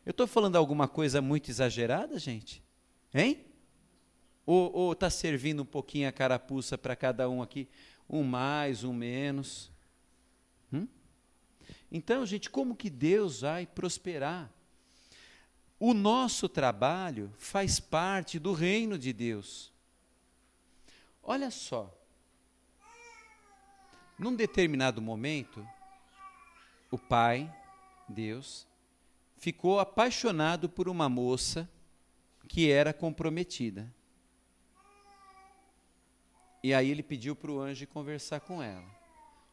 Eu estou falando alguma coisa muito exagerada, gente? Hein? Ou está servindo um pouquinho a carapuça para cada um aqui? Um mais, um menos? Então, gente, como que Deus vai prosperar? O nosso trabalho faz parte do reino de Deus. Olha só, num determinado momento, o Pai, Deus, ficou apaixonado por uma moça que era comprometida. E aí ele pediu para o anjo conversar com ela.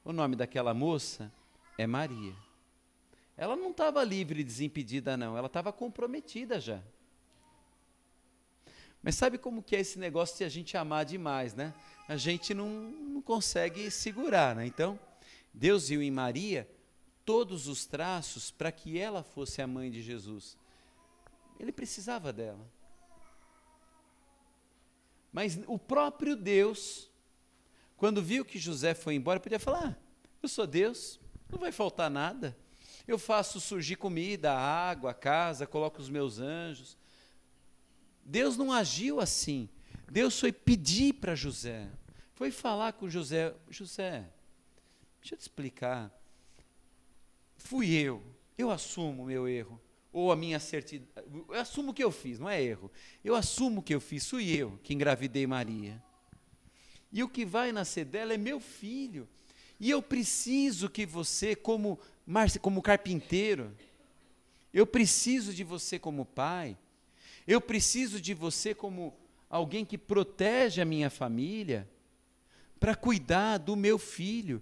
O nome daquela moça é Maria. Ela não estava livre e desimpedida, não. Ela estava comprometida já. Mas sabe como que é esse negócio de a gente amar demais, né? A gente não consegue segurar, né? Então, Deus viu em Maria todos os traços para que ela fosse a mãe de Jesus. Ele precisava dela. Mas o próprio Deus, quando viu que José foi embora, podia falar, eu sou Deus, não vai faltar nada. Eu faço surgir comida, água, casa, coloco os meus anjos. Deus não agiu assim. Deus foi pedir para José, foi falar com José, José, deixa eu te explicar, fui eu assumo o meu erro, ou a minha certidão, eu assumo o que eu fiz, não é erro, eu assumo o que eu fiz, fui eu que engravidei Maria, e o que vai nascer dela é meu filho, e eu preciso que você, como carpinteiro, eu preciso de você como pai, eu preciso de você como alguém que protege a minha família, para cuidar do meu filho.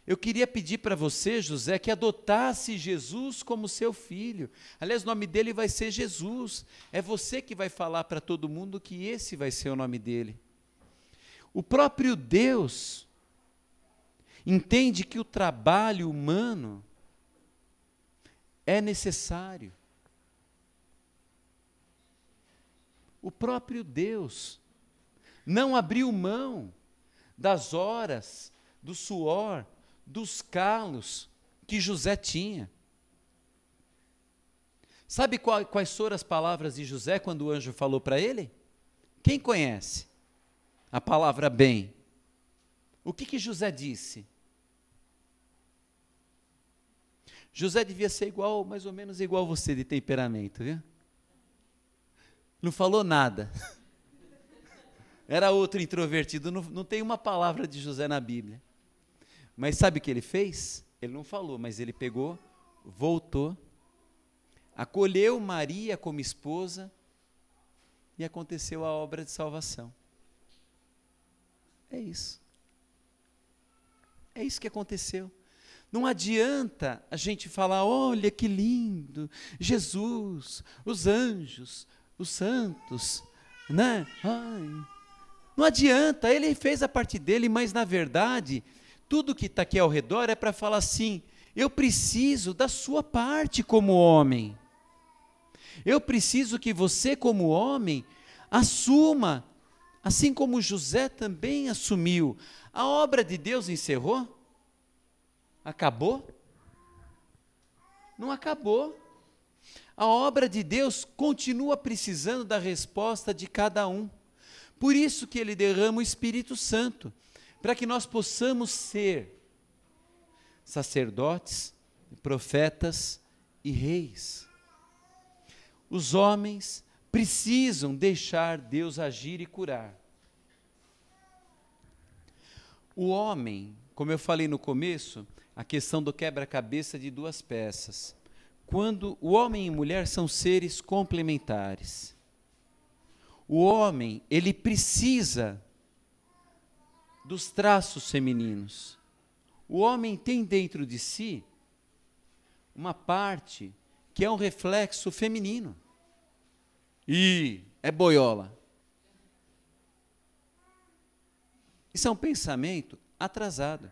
Eu queria pedir para você, José, que adotasse Jesus como seu filho. Aliás, o nome dele vai ser Jesus. É você que vai falar para todo mundo que esse vai ser o nome dele. O próprio Deus entende que o trabalho humano é necessário. O próprio Deus não abriu mão das horas, do suor, dos calos que José tinha. Sabe quais foram as palavras de José quando o anjo falou para ele? Quem conhece a palavra bem? O que José disse? José devia ser mais ou menos igual você de temperamento, viu? Não falou nada. Era outro introvertido, não tem uma palavra de José na Bíblia. Mas sabe o que ele fez? Ele não falou, mas ele pegou, voltou, acolheu Maria como esposa e aconteceu a obra de salvação. É isso. É isso que aconteceu. Não adianta a gente falar, olha que lindo, Jesus, os anjos, os santos, né? Ai. Não adianta, ele fez a parte dele, mas na verdade, tudo que está aqui ao redor é para falar assim, eu preciso da sua parte como homem. Eu preciso que você como homem assuma, assim como José também assumiu. A obra de Deus encerrou? Acabou? Não acabou. A obra de Deus continua precisando da resposta de cada um. Por isso que ele derrama o Espírito Santo, para que nós possamos ser sacerdotes, profetas e reis. Os homens precisam deixar Deus agir e curar. O homem, como eu falei no começo, a questão do quebra-cabeça de duas peças. Quando o homem e mulher são seres complementares. O homem, ele precisa dos traços femininos. O homem tem dentro de si uma parte que é um reflexo feminino. E é boiola. Isso é um pensamento atrasado.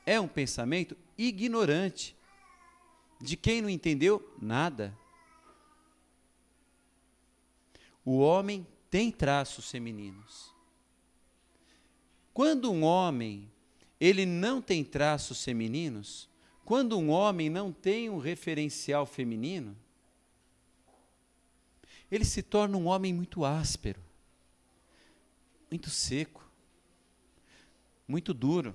É um pensamento ignorante, de quem não entendeu nada. O homem tem traços femininos. Quando um homem, ele não tem traços femininos, quando um homem não tem um referencial feminino, ele se torna um homem muito áspero, muito seco, muito duro.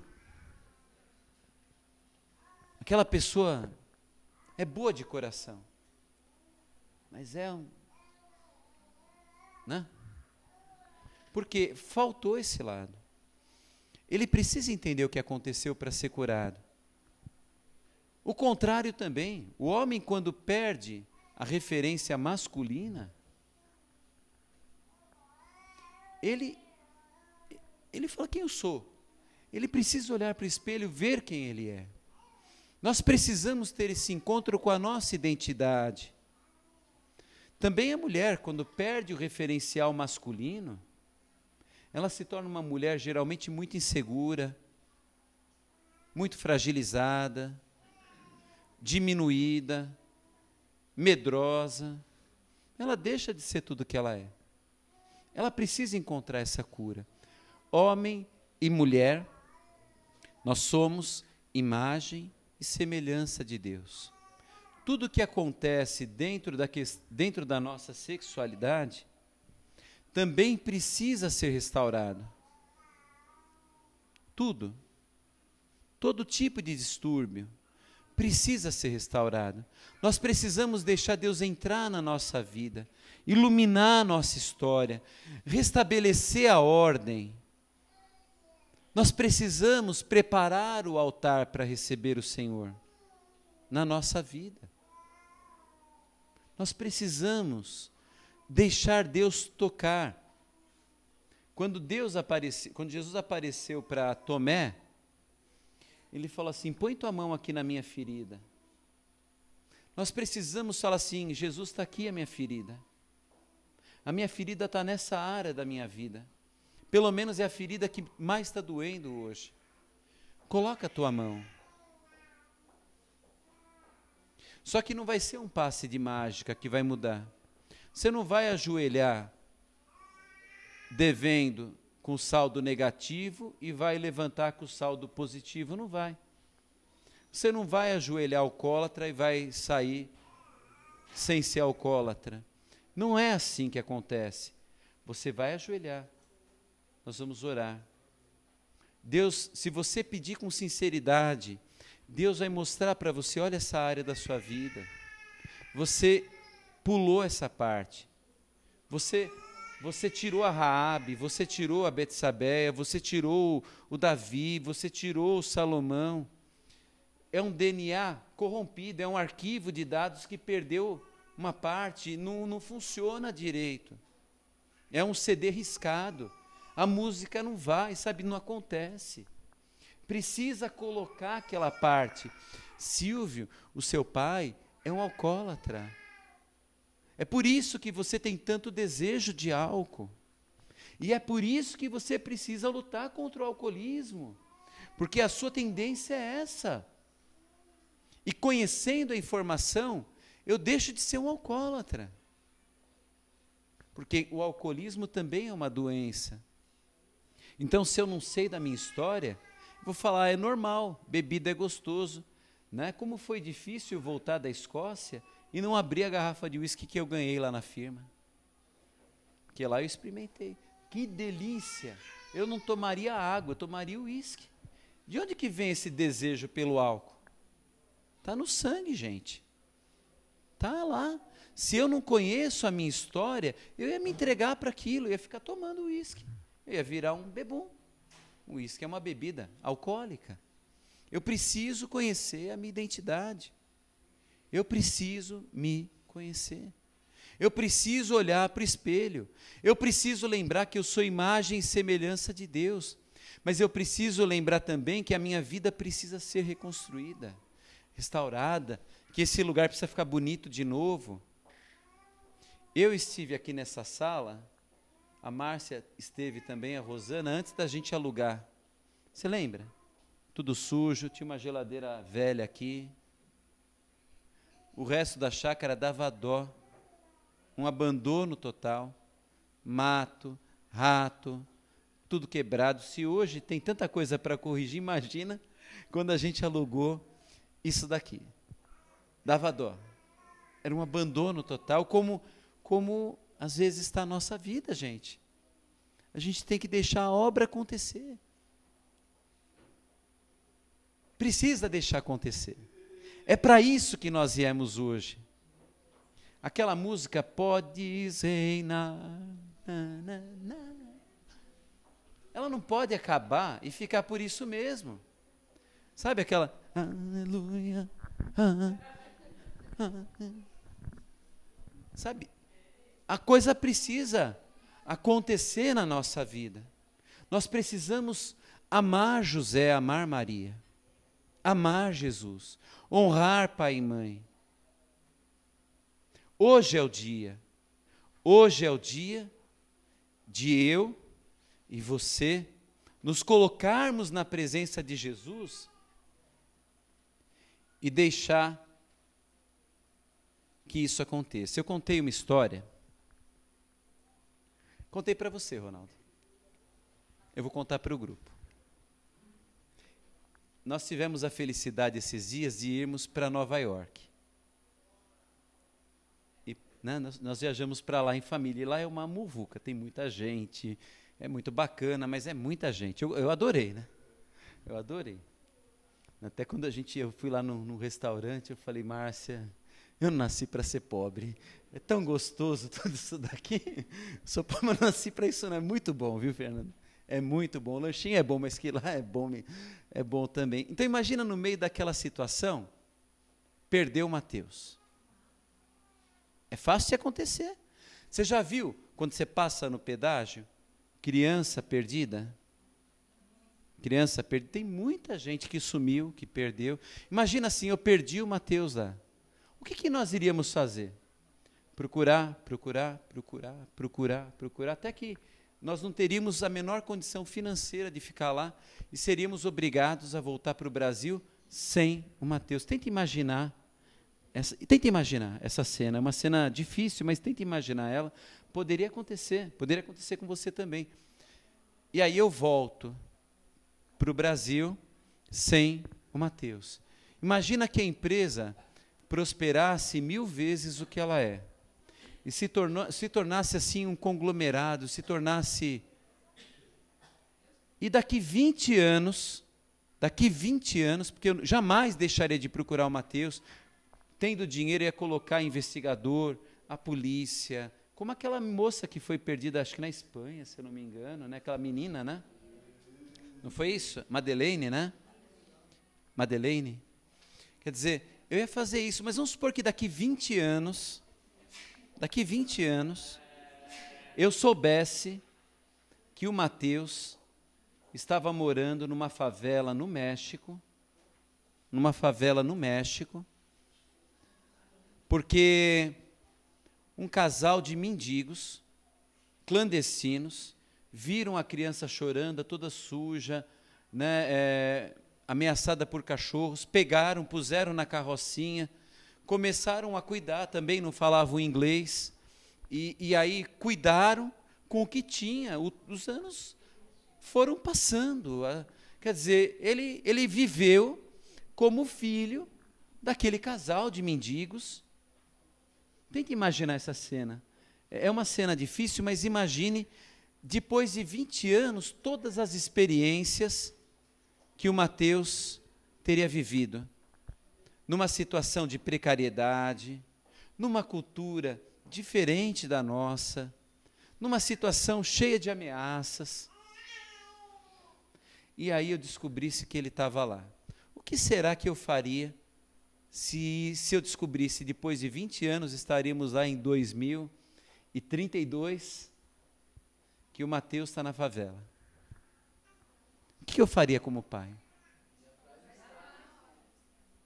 Aquela pessoa é boa de coração, mas né? Porque faltou esse lado. Ele precisa entender o que aconteceu para ser curado. O contrário também, o homem quando perde a referência masculina, ele fala quem eu sou. Ele precisa olhar para o espelho e ver quem ele é. Nós precisamos ter esse encontro com a nossa identidade. Também a mulher, quando perde o referencial masculino, ela se torna uma mulher geralmente muito insegura, muito fragilizada, diminuída, medrosa. Ela deixa de ser tudo o que ela é. Ela precisa encontrar essa cura. Homem e mulher, nós somos imagem e semelhança de Deus. Tudo que acontece dentro da nossa sexualidade também precisa ser restaurado. Tudo. Todo tipo de distúrbio precisa ser restaurado. Nós precisamos deixar Deus entrar na nossa vida, iluminar a nossa história, restabelecer a ordem. Nós precisamos preparar o altar para receber o Senhor na nossa vida. Nós precisamos deixar Deus tocar. Quando Jesus apareceu para Tomé, ele falou assim: põe tua mão aqui na minha ferida. Nós precisamos falar assim: Jesus, está aqui a minha ferida. A minha ferida está nessa área da minha vida. Pelo menos é a ferida que mais está doendo hoje. Coloca a tua mão. Só que não vai ser um passe de mágica que vai mudar. Você não vai ajoelhar devendo com saldo negativo e vai levantar com saldo positivo. Não vai. Você não vai ajoelhar alcoólatra e vai sair sem ser alcoólatra. Não é assim que acontece. Você vai ajoelhar. Nós vamos orar. Deus, se você pedir com sinceridade, Deus vai mostrar para você: olha essa área da sua vida. Você pulou essa parte. Você tirou a Raabe, você tirou a Betsabeia, você tirou o Davi, você tirou o Salomão. É um DNA corrompido, é um arquivo de dados que perdeu uma parte, não funciona direito. É um CD riscado. A música não vai, sabe, não acontece. Precisa colocar aquela parte. Silvio, o seu pai é um alcoólatra. É por isso que você tem tanto desejo de álcool. E é por isso que você precisa lutar contra o alcoolismo. Porque a sua tendência é essa. E conhecendo a informação, eu deixo de ser um alcoólatra. Porque o alcoolismo também é uma doença. Então, se eu não sei da minha história, vou falar: é normal, bebida é gostoso. Né? Como foi difícil voltar da Escócia e não abrir a garrafa de uísque que eu ganhei lá na firma. Porque lá eu experimentei. Que delícia! Eu não tomaria água, eu tomaria uísque. De onde que vem esse desejo pelo álcool? Está no sangue, gente. Está lá. Se eu não conheço a minha história, eu ia me entregar para aquilo, eu ia ficar tomando uísque. Eu ia virar um bebum. O uísque é uma bebida alcoólica. Eu preciso conhecer a minha identidade. Eu preciso me conhecer. Eu preciso olhar para o espelho. Eu preciso lembrar que eu sou imagem e semelhança de Deus. Mas eu preciso lembrar também que a minha vida precisa ser reconstruída, restaurada, que esse lugar precisa ficar bonito de novo. Eu estive aqui nessa sala, a Márcia esteve também, a Rosana, antes da gente alugar. Você lembra? Tudo sujo, tinha uma geladeira velha aqui. O resto da chácara dava dó, um abandono total. mato, rato, tudo quebrado. Se hoje tem tanta coisa para corrigir, imagina quando a gente alugou isso daqui. Dava dó. Era um abandono total, como às vezes está a nossa vida, gente. A gente tem que deixar a obra acontecer. Precisa deixar acontecer. É para isso que nós viemos hoje. Aquela música, podes reinar, ela não pode acabar e ficar por isso mesmo. Sabe aquela, aleluia, sabe, a coisa precisa acontecer na nossa vida. Nós precisamos amar José, amar Maria, amar Jesus, honrar pai e mãe. Hoje é o dia de eu e você nos colocarmos na presença de Jesus e deixar que isso aconteça. Eu contei uma história, contei para você, Ronaldo, eu vou contar para o grupo. Nós tivemos a felicidade esses dias de irmos para Nova York. Né, nós viajamos para lá em família, e lá é uma muvuca, tem muita gente, é muito bacana, mas é muita gente. Eu adorei, né? Eu adorei. Até quando eu fui lá num restaurante, eu falei, Márcia, eu não nasci para ser pobre. É tão gostoso tudo isso daqui. Sou pobre, mas nasci para isso, não é muito bom, viu, Fernando? É muito bom. O lanchinho é bom, mas que lá é bom também. Então imagina no meio daquela situação, perdeu o Mateus. É fácil de acontecer. Você já viu, quando você passa no pedágio, criança perdida? Criança perdida. Tem muita gente que sumiu, que perdeu. Imagina assim, eu perdi o Mateus lá. O que nós iríamos fazer? Procurar, até que nós não teríamos a menor condição financeira de ficar lá e seríamos obrigados a voltar para o Brasil sem o Mateus. Tenta imaginar essa cena. É uma cena difícil, mas tenta imaginar ela. Poderia acontecer com você também. E aí eu volto para o Brasil sem o Mateus. Imagina que a empresa prosperasse 1000 vezes o que ela é. E se tornasse assim um conglomerado, E daqui 20 anos, porque eu jamais deixaria de procurar o Mateus, tendo dinheiro, ia colocar investigador, a polícia, como aquela moça que foi perdida, acho que na Espanha, se eu não me engano, né? Aquela menina, né? Não foi isso? Madeleine, né? Madeleine. Quer dizer, eu ia fazer isso, mas vamos supor que daqui 20 anos, eu soubesse que o Mateus estava morando numa favela no México, porque um casal de mendigos, clandestinos, viram a criança chorando, toda suja, né, ameaçada por cachorros, pegaram, puseram na carrocinha, começaram a cuidar, também não falavam inglês, e aí cuidaram com o que tinha. Os anos foram passando, quer dizer, ele viveu como filho daquele casal de mendigos. Tente imaginar essa cena. É uma cena difícil, mas imagine, depois de 20 anos, todas as experiências que o Mateus teria vivido, numa situação de precariedade, numa cultura diferente da nossa, numa situação cheia de ameaças. E aí eu descobrisse que ele estava lá. O que será que eu faria se eu descobrisse, depois de 20 anos, estaríamos lá em 2032, que o Mateus está na favela? O que eu faria como pai?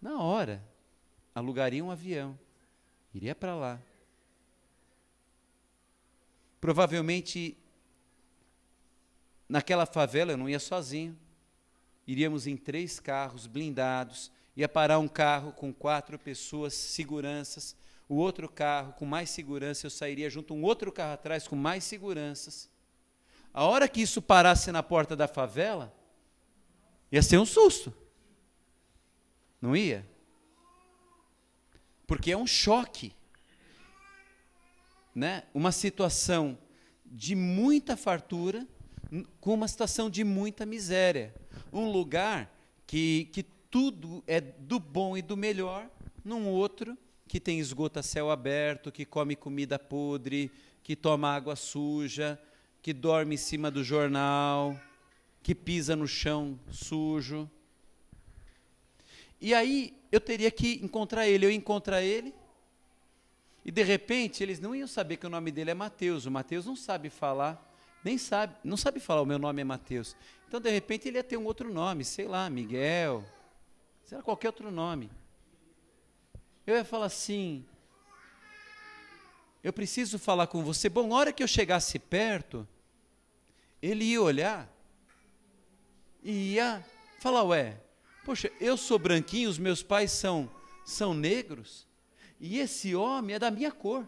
Na hora, alugaria um avião, iria para lá. Provavelmente, naquela favela, eu não ia sozinho, iríamos em 3 carros blindados, ia parar um carro com 4 pessoas, seguranças, o outro carro com mais segurança, eu sairia junto um outro carro atrás com mais seguranças. A hora que isso parasse na porta da favela, ia ser um susto. Não ia? Porque é um choque, né? Uma situação de muita fartura com uma situação de muita miséria. Um lugar que tudo é do bom e do melhor, num outro que tem esgoto a céu aberto, que come comida podre, que toma água suja, que dorme em cima do jornal, que pisa no chão sujo. E aí eu teria que encontrar ele, eu ia encontrar ele, e de repente eles não iam saber que o nome dele é Mateus. O Mateus não sabe falar, não sabe falar o meu nome é Mateus. Então de repente ele ia ter um outro nome, sei lá, Miguel, sei lá, qualquer outro nome. Eu ia falar assim, eu preciso falar com você. Bom, na hora que eu chegasse perto, ele ia olhar e ia falar, ué, poxa, eu sou branquinho, os meus pais são negros, e esse homem é da minha cor.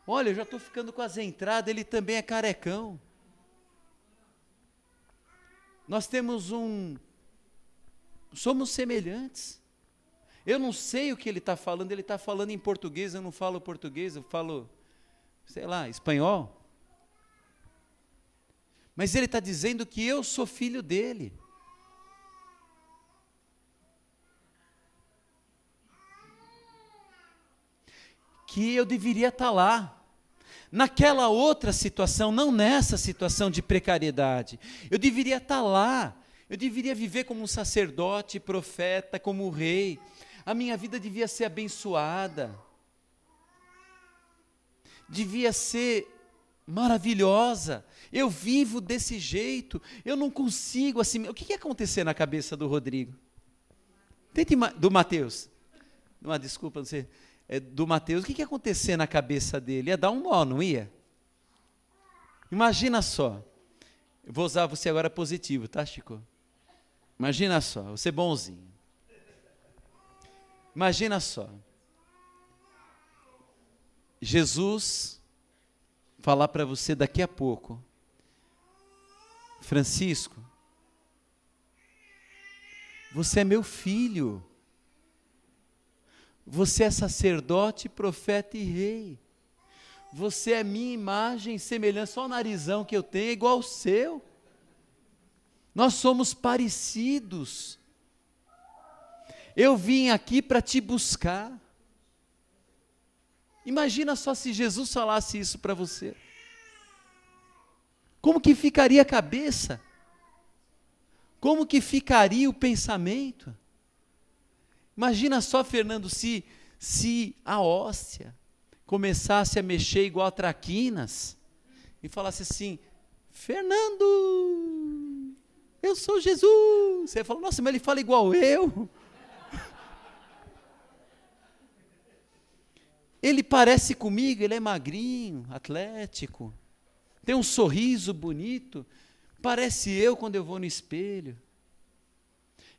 Olha, eu já estou ficando com as entradas, ele também é carecão. Nós temos somos semelhantes. Eu não sei o que ele está falando em português, eu não falo português, eu falo, sei lá, espanhol. Mas ele está dizendo que eu sou filho dele. Que eu deveria estar lá, naquela outra situação, não nessa situação de precariedade. Eu deveria estar lá, eu deveria viver como um sacerdote, profeta, como rei. A minha vida devia ser abençoada, devia ser maravilhosa. Eu vivo desse jeito, eu não consigo assim. O que ia acontecer na cabeça do Rodrigo? Do Mateus. Desculpa, não sei. Do Mateus, o que ia acontecer na cabeça dele? Ia dar um nó, não ia? Imagina só. Eu vou usar você agora positivo, tá, Chico? Imagina só, você bonzinho. Imagina só. Jesus falar para você daqui a pouco, Francisco, você é meu filho. Você é sacerdote, profeta e rei. Você é minha imagem e semelhança. Só o narizão que eu tenho é igual ao seu. Nós somos parecidos. Eu vim aqui para te buscar. Imagina só se Jesus falasse isso para você. Como que ficaria a cabeça? Como que ficaria o pensamento? Imagina só, Fernando, se a hóstia começasse a mexer igual a traquinas e falasse assim, Fernando, eu sou Jesus. Você fala, nossa, mas ele fala igual eu. Ele parece comigo, ele é magrinho, atlético, tem um sorriso bonito, parece eu quando eu vou no espelho.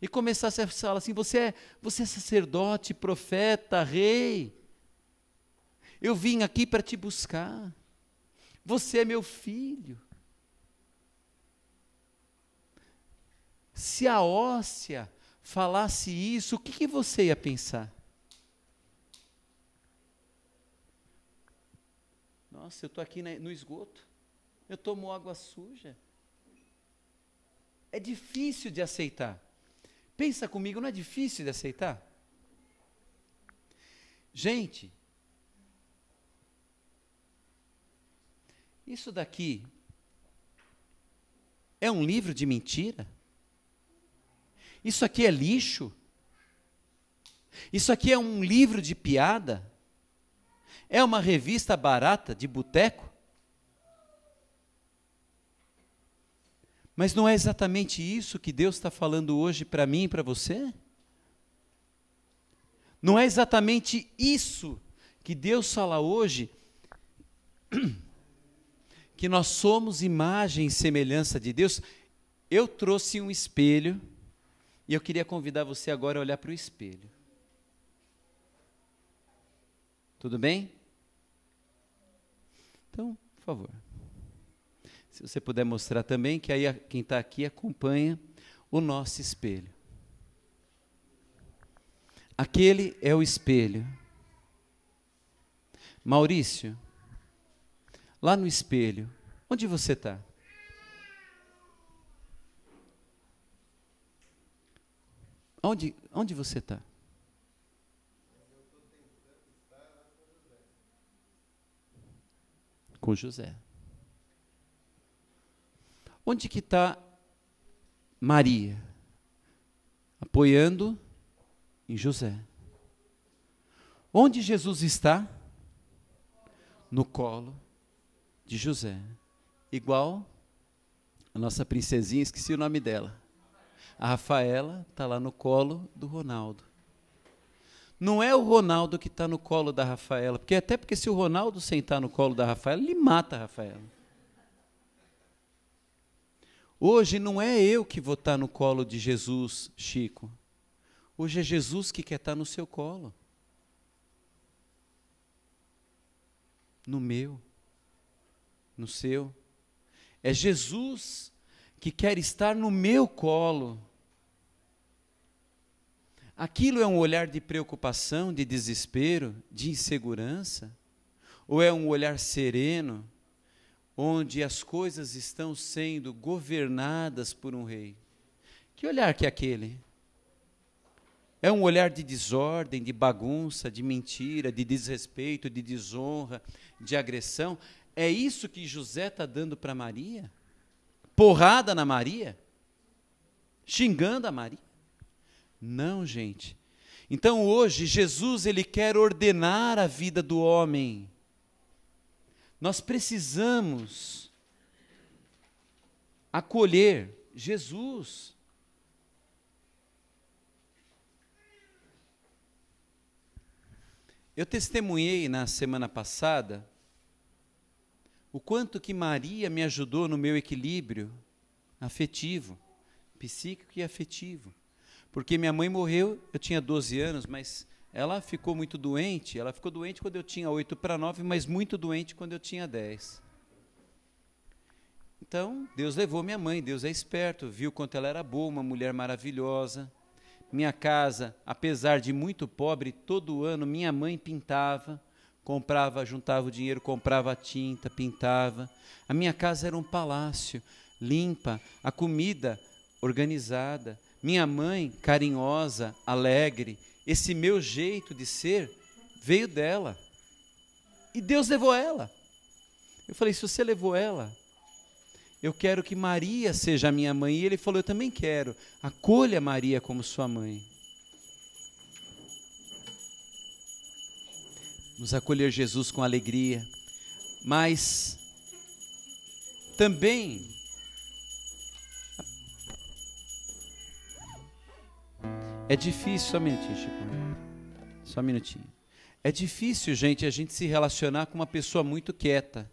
E começasse a falar assim, você é sacerdote, profeta, rei. Eu vim aqui para te buscar. Você é meu filho. Se a hóstia falasse isso, o que você ia pensar? Nossa, eu estou aqui no esgoto, eu tomo água suja. É difícil de aceitar. Pensa comigo, não é difícil de aceitar? Gente, isso daqui é um livro de mentira? Isso aqui é lixo? Isso aqui é um livro de piada? É uma revista barata de boteco? Mas não é exatamente isso que Deus está falando hoje para mim e para você? Não é exatamente isso que Deus fala hoje? Que nós somos imagem e semelhança de Deus? Eu trouxe um espelho e eu queria convidar você agora a olhar para o espelho. Tudo bem? Então, por favor. Se você puder mostrar também, que aí quem está aqui acompanha o nosso espelho. Aquele é o espelho. Maurício, lá no espelho, onde você está? Onde você está? Com José. Onde que está Maria? Apoiando em José. Onde Jesus está? No colo de José. Igual a nossa princesinha, esqueci o nome dela. A Rafaela está lá no colo do Ronaldo. Não é o Ronaldo que está no colo da Rafaela, porque se o Ronaldo sentar no colo da Rafaela, ele mata a Rafaela. Hoje não é eu que vou estar no colo de Jesus, Chico. Hoje é Jesus que quer estar no seu colo. No meu. No seu. É Jesus que quer estar no meu colo. Aquilo é um olhar de preocupação, de desespero, de insegurança? Ou é um olhar sereno, onde as coisas estão sendo governadas por um rei? Que olhar que é aquele? É um olhar de desordem, de bagunça, de mentira, de desrespeito, de desonra, de agressão? É isso que José está dando para Maria? Porrada na Maria? Xingando a Maria? Não, gente. Então hoje Jesus, ele quer ordenar a vida do homem. Nós precisamos acolher Jesus. Eu testemunhei na semana passada o quanto que Maria me ajudou no meu equilíbrio afetivo, psíquico e afetivo. Porque minha mãe morreu, eu tinha 12 anos, mas ela ficou muito doente. Ela ficou doente quando eu tinha 8 para 9, mas muito doente quando eu tinha 10. Então, Deus levou minha mãe, Deus é esperto, viu quanto ela era boa, uma mulher maravilhosa. Minha casa, apesar de muito pobre, todo ano minha mãe pintava, comprava, juntava o dinheiro, comprava tinta, pintava. A minha casa era um palácio, limpa, a comida organizada. Minha mãe, carinhosa, alegre, esse meu jeito de ser veio dela. E Deus levou ela. Eu falei, se você levou ela, eu quero que Maria seja a minha mãe. E ele falou, eu também quero. Acolha Maria como sua mãe. Vamos acolher Jesus com alegria. Mas também é difícil, só um minutinho, Chico. Só um minutinho. É difícil, gente, a gente se relacionar com uma pessoa muito quieta.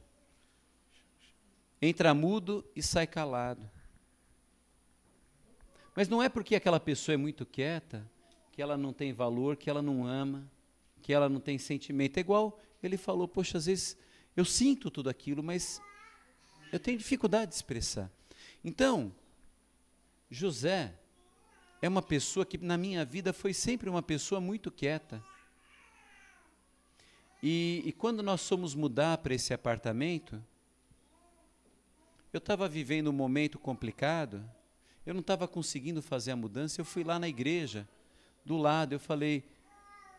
Entra mudo e sai calado. Mas não é porque aquela pessoa é muito quieta que ela não tem valor, que ela não ama, que ela não tem sentimento. É igual ele falou, poxa, às vezes eu sinto tudo aquilo, mas eu tenho dificuldade de expressar. Então, José é uma pessoa que na minha vida foi sempre uma pessoa muito quieta. E quando nós fomos mudar para esse apartamento, eu estava vivendo um momento complicado, eu não estava conseguindo fazer a mudança, eu fui lá na igreja, do lado, eu falei,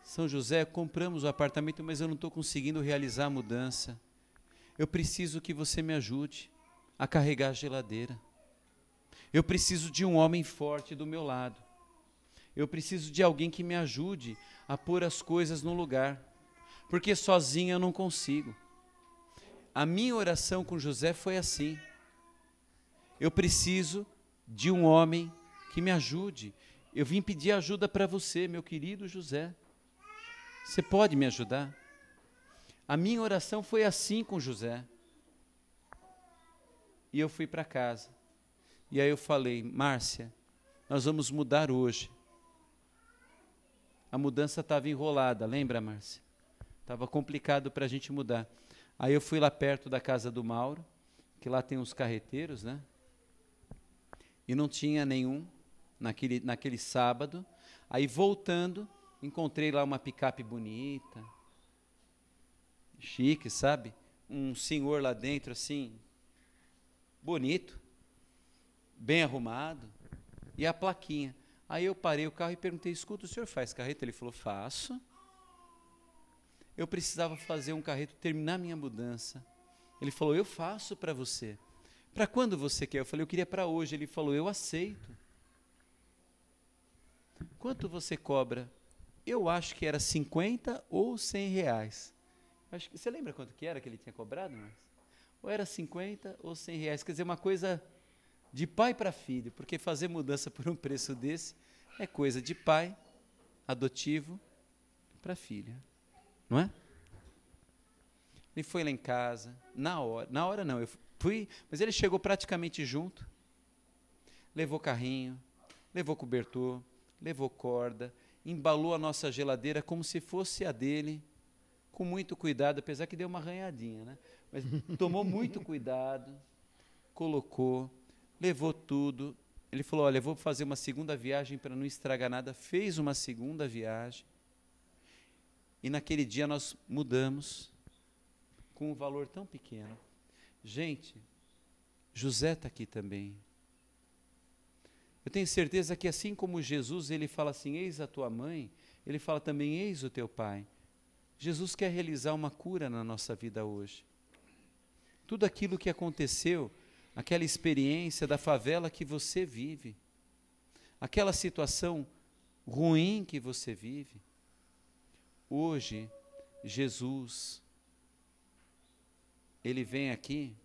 São José, compramos o apartamento, mas eu não estou conseguindo realizar a mudança. Eu preciso que você me ajude a carregar a geladeira. Eu preciso de um homem forte do meu lado. Eu preciso de alguém que me ajude a pôr as coisas no lugar, porque sozinho eu não consigo. A minha oração com José foi assim. Eu preciso de um homem que me ajude. Eu vim pedir ajuda para você, meu querido José. Você pode me ajudar? A minha oração foi assim com José. E eu fui para casa. E aí eu falei, Márcia, nós vamos mudar hoje. A mudança estava enrolada, lembra, Márcia? Estava complicado para a gente mudar. Aí eu fui lá perto da casa do Mauro, que lá tem uns carreteiros, né? E não tinha nenhum naquele sábado. Aí voltando, encontrei lá uma picape bonita, chique, sabe? Um senhor lá dentro, assim, bonito, bem arrumado, e a plaquinha. Aí eu parei o carro e perguntei, escuta, o senhor faz carreto? Ele falou, faço. Eu precisava fazer um carreto, terminar minha mudança. Ele falou, eu faço para você. Para quando você quer? Eu falei, eu queria para hoje. Ele falou, eu aceito. Quanto você cobra? Eu acho que era 50 ou 100 reais. Você lembra quanto que era que ele tinha cobrado? Mas? Ou era 50 ou 100 reais. Quer dizer, uma coisa de pai para filho, porque fazer mudança por um preço desse é coisa de pai adotivo para filha. Não é? Ele foi lá em casa, na hora não, eu fui, mas ele chegou praticamente junto, levou carrinho, levou cobertor, levou corda, embalou a nossa geladeira como se fosse a dele, com muito cuidado, apesar que deu uma arranhadinha, né? Mas tomou muito cuidado, colocou, levou tudo. Ele falou, olha, eu vou fazer uma segunda viagem para não estragar nada. Fez uma segunda viagem. E naquele dia nós mudamos com um valor tão pequeno. Gente, José está aqui também. Eu tenho certeza que assim como Jesus, ele fala assim, eis a tua mãe, ele fala também, eis o teu pai. Jesus quer realizar uma cura na nossa vida hoje. Tudo aquilo que aconteceu, aquela experiência da favela que você vive, aquela situação ruim que você vive, hoje, Jesus, ele vem aqui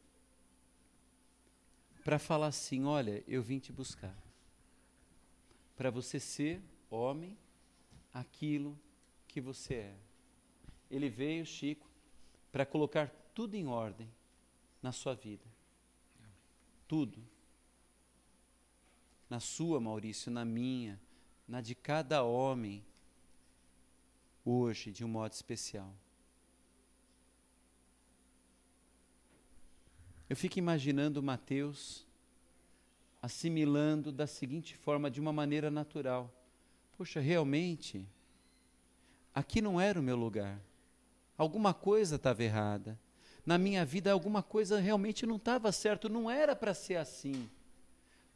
para falar assim, olha, eu vim te buscar, para você ser, homem, aquilo que você é. Ele veio, Chico, para colocar tudo em ordem na sua vida. Tudo. Na sua, Maurício, na minha, na de cada homem, hoje, de um modo especial. Eu fico imaginando Mateus assimilando da seguinte forma, de uma maneira natural. Poxa, realmente, aqui não era o meu lugar. Alguma coisa estava errada. Na minha vida, alguma coisa realmente não estava certo. Não era para ser assim.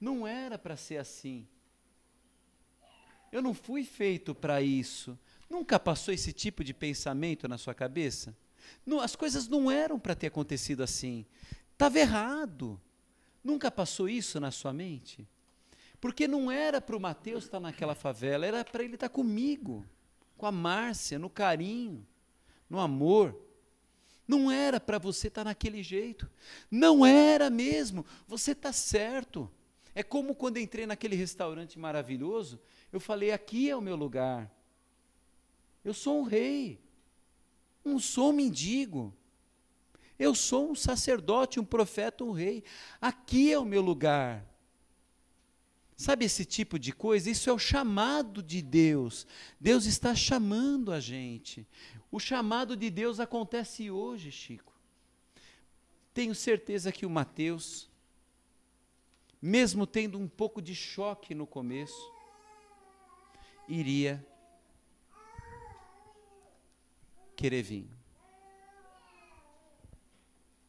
Não era para ser assim. Eu não fui feito para isso. Nunca passou esse tipo de pensamento na sua cabeça? Não, as coisas não eram para ter acontecido assim. Estava errado. Nunca passou isso na sua mente? Porque não era para o Mateus estar naquela favela, era para ele estar comigo, com a Márcia, no carinho, no amor. Não era para você estar naquele jeito. Não era mesmo. Você está certo. É como quando entrei naquele restaurante maravilhoso, eu falei, aqui é o meu lugar. Eu sou um rei. Não sou um mendigo. Eu sou um sacerdote, um profeta, um rei. Aqui é o meu lugar. Sabe esse tipo de coisa? Isso é o chamado de Deus. Deus está chamando a gente. O chamado de Deus acontece hoje, Chico. Tenho certeza que o Mateus, mesmo tendo um pouco de choque no começo, iria querer vir.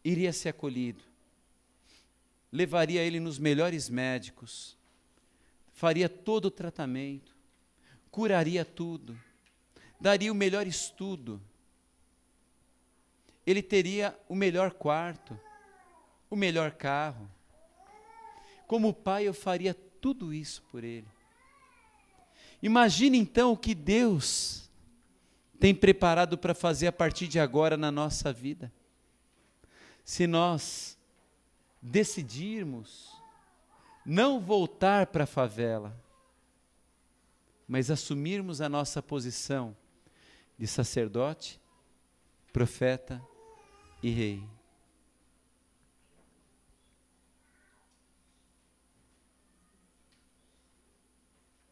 Iria ser acolhido, levaria ele nos melhores médicos, faria todo o tratamento, curaria tudo, daria o melhor estudo, ele teria o melhor quarto, o melhor carro. Como pai, eu faria tudo isso por ele. Imagine então o que Deus tem preparado para fazer a partir de agora na nossa vida. Se nós decidirmos não voltar para a favela, mas assumirmos a nossa posição de sacerdote, profeta e rei.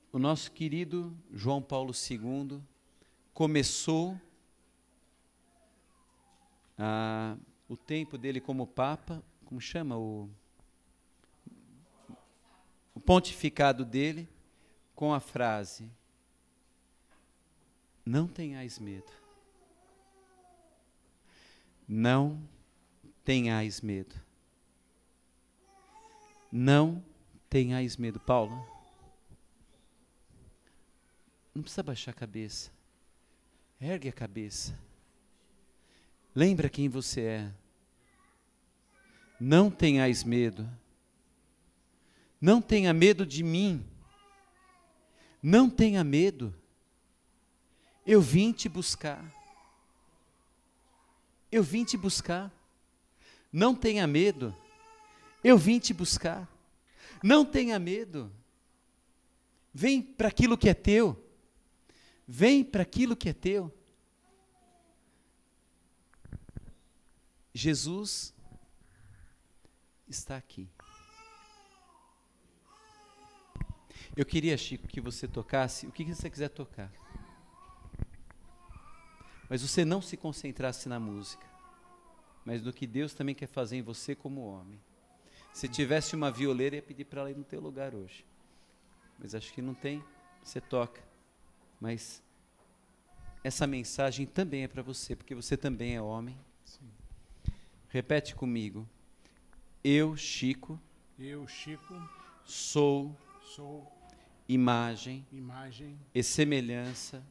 O nosso querido João Paulo II começou o tempo dele como Papa, como chama o pontificado dele, com a frase: não tenhais medo. Não tenhais medo. Não tenhais medo. Paulo, não precisa baixar a cabeça. Ergue a cabeça. Lembra quem você é. Não tenhais medo. Não tenha medo de mim. Não tenha medo. Eu vim te buscar. Eu vim te buscar. Não tenha medo. Eu vim te buscar. Não tenha medo. Vem para aquilo que é teu. Vem para aquilo que é teu. Jesus está aqui. Eu queria, Chico, que você tocasse o que você quiser tocar. Mas você não se concentrasse na música, mas no que Deus também quer fazer em você como homem. Se tivesse uma violeira, ia pedir para ela ir no teu lugar hoje. Mas acho que não tem, você toca. Mas essa mensagem também é para você, porque você também é homem. Sim. Repete comigo. Eu, Chico, sou imagem e semelhança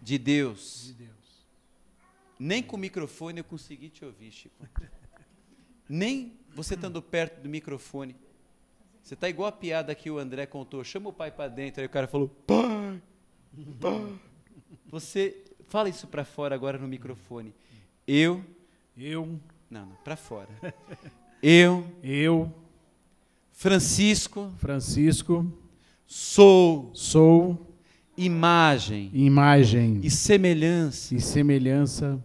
de Deus. Nem com o microfone eu consegui te ouvir, Chico. Nem você estando perto do microfone. Você está igual a piada que o André contou. Chama o pai para dentro. Aí o cara falou, pai. Você fala isso para fora agora no microfone. Não, para fora. Eu, Francisco, sou imagem e semelhança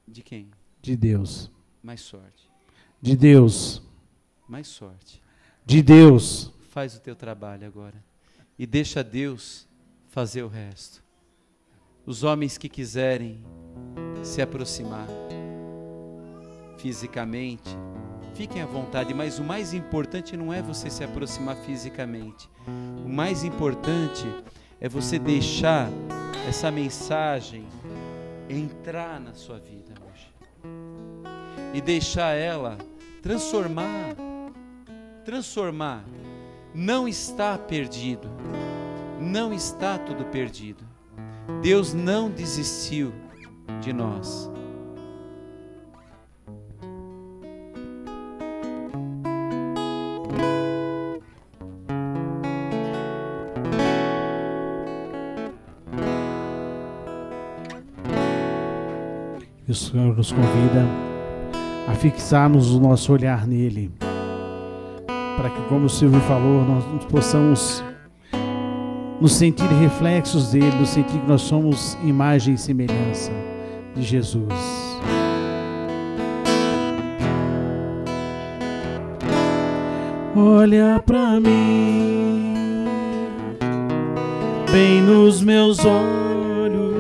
de quem? De Deus. Mais sorte. De Deus. Mais sorte. De Deus. Faz o teu trabalho agora e deixa Deus fazer o resto. Os homens que quiserem se aproximar fisicamente, fiquem à vontade, mas o mais importante não é você se aproximar fisicamente. O mais importante é você deixar essa mensagem entrar na sua vida hoje. E deixar ela transformar. Não está perdido. Não está tudo perdido. Deus não desistiu de nós. E o Senhor nos convida a fixarmos o nosso olhar nele, para que, como o Silvio falou, nós possamos nos sentir reflexos dele, nos sentir que nós somos imagem e semelhança de Jesus. Olha para mim, bem nos meus olhos,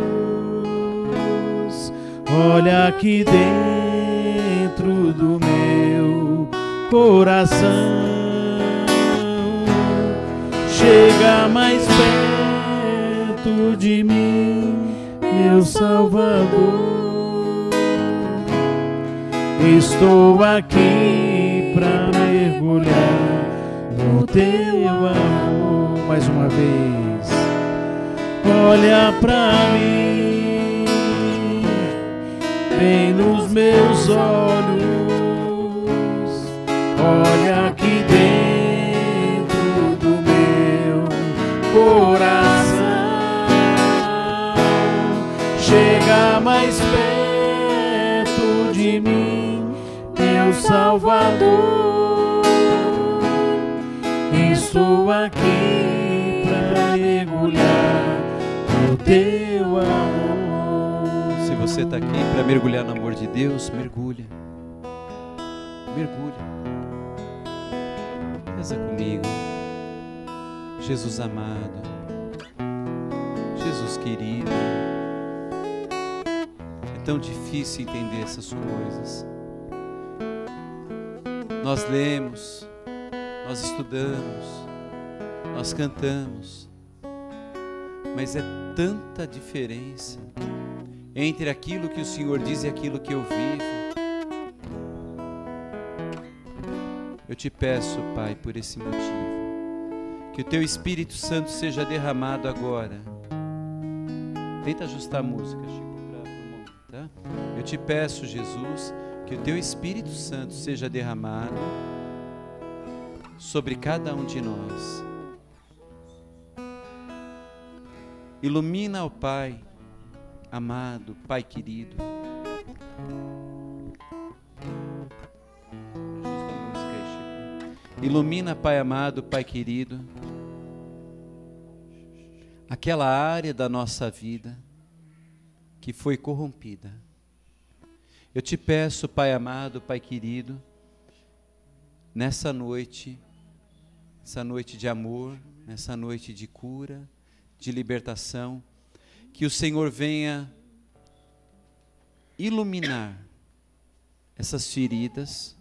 olha aqui dentro do meu coração. Chega mais perto de mim, meu Salvador. Estou aqui para mergulhar no teu amor. Mais uma vez, olha para mim, bem nos meus olhos, olha aqui dentro do meu coração. Chega mais perto de mim, meu Salvador. Estou aqui para mergulhar no teu amor. Se você está aqui para mergulhar no amor de Deus, mergulha. Mergulha. Reza comigo. Jesus amado, Jesus querido, tão difícil entender essas coisas. Nós lemos, nós estudamos, nós cantamos, mas é tanta diferença entre aquilo que o Senhor diz e aquilo que eu vivo. Eu te peço, Pai, por esse motivo, que o Teu Espírito Santo seja derramado agora. Tenta ajustar a música, Chico, para o momento, tá? Eu te peço, Jesus, que o Teu Espírito Santo seja derramado sobre cada um de nós. Ilumina, ó Pai amado, Pai querido. Ilumina, Pai amado, Pai querido, aquela área da nossa vida que foi corrompida. Eu te peço, Pai amado, Pai querido, nessa noite de amor, nessa noite de cura, de libertação, que o Senhor venha iluminar essas feridas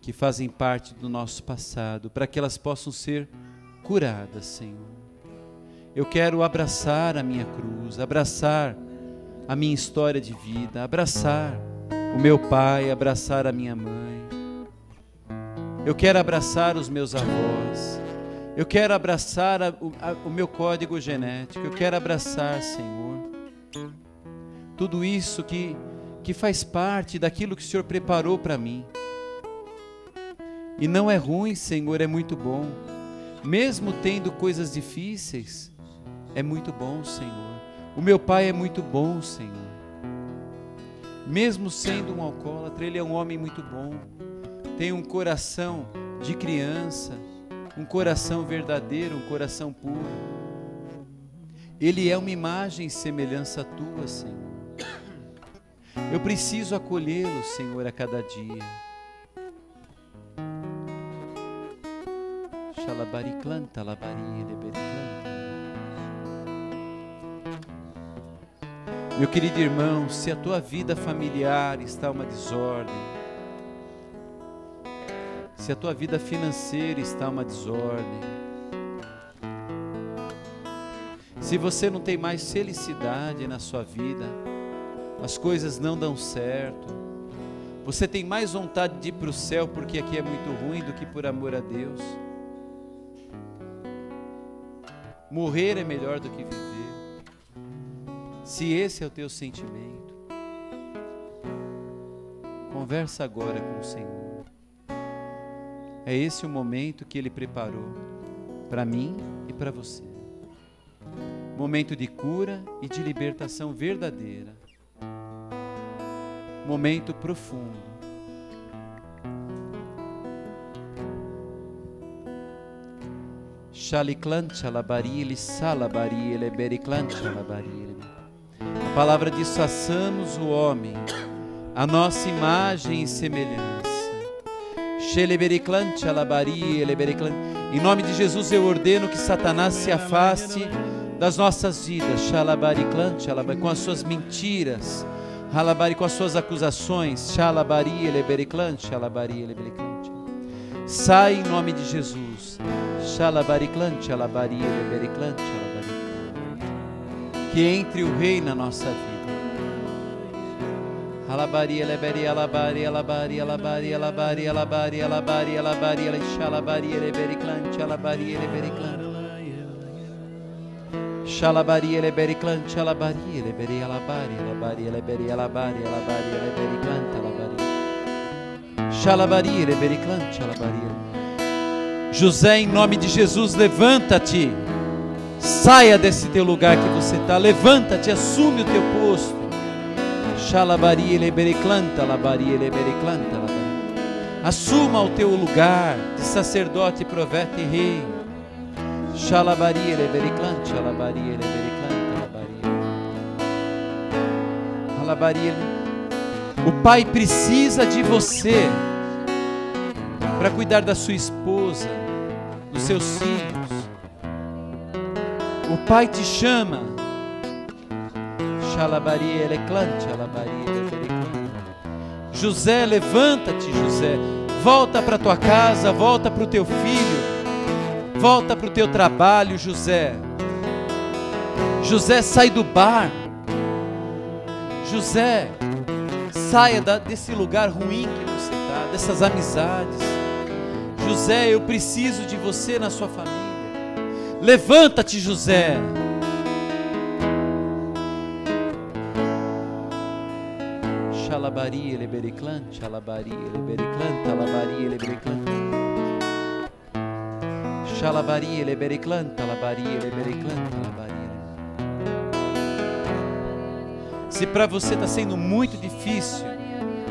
que fazem parte do nosso passado, para que elas possam ser curadas, Senhor. Eu quero abraçar a minha cruz, abraçar a minha história de vida, abraçar o meu pai, abraçar a minha mãe. Eu quero abraçar os meus avós. Eu quero abraçar o meu código genético. Eu quero abraçar, Senhor, tudo isso que faz parte daquilo que o Senhor preparou para mim. E não é ruim, Senhor, é muito bom. Mesmo tendo coisas difíceis, é muito bom, Senhor. O meu pai é muito bom, Senhor. Mesmo sendo um alcoólatra, ele é um homem muito bom. Tem um coração de criança, um coração verdadeiro, um coração puro. Ele é uma imagem e semelhança tua, Senhor. Eu preciso acolhê-lo, Senhor, a cada dia. Xalabariclanta, labari, lebericlanta. Meu querido irmão, se a tua vida familiar está uma desordem, se a tua vida financeira está uma desordem, se você não tem mais felicidade na sua vida, as coisas não dão certo, você tem mais vontade de ir para o céu porque aqui é muito ruim do que por amor a Deus. Morrer é melhor do que viver. Se esse é o teu sentimento, conversa agora com o Senhor. É esse o momento que Ele preparou para mim e para você. Momento de cura e de libertação verdadeira. Momento profundo. Shaliklan chalabari, salabari, eleberiklan chalabari. A palavra diz: façamos o homem a nossa imagem e semelhança. Sheleberiklan chalabari, eleberiklan. Em nome de Jesus eu ordeno que Satanás se afaste das nossas vidas. Shalabariklan chalabari, com as suas mentiras, halabari, com as suas acusações. Shalabari, eleberiklan chalabari, eleberiklan. Sai em nome de Jesus. Xalabariclan, xalabari, elebericlan, xalabari. Que entre o rei na nossa vida. Alabari, eleberi, alabari, alabari, alabari, alabari, alabari, alabari, alabari, xalabari, elebericlan, xalabari, elebericlan. Xalabari, elebericlan, xalabari, eleberi, alabari, alabari, eleberi, alabari, alabari, elebericlan, alabari. Xalabari, elebericlan, xalabari. José, em nome de Jesus, levanta-te, saia desse teu lugar que você está, levanta-te, assume o teu posto. Xalabari, elebericlanta, labari, elebericlanta, labari. Assuma o teu lugar de sacerdote, profeta e rei. Xalabari, elebericlanta, labari, elebericlanta, labari. Alabari. O pai precisa de você para cuidar da sua esposa, dos seus filhos. O pai te chama. José, levanta-te, José. Volta para tua casa, volta para o teu filho, volta para o teu trabalho, José. José, sai do bar. José, saia desse lugar ruim que você está, dessas amizades. José, eu preciso de você na sua família. Levanta-te, José. Xalabari, elebericlan, xalabari, elebericlan, talabari, elebericlan. Xalabari, elebericlan, talabari, elebericlan, talabari. Se para você está sendo muito difícil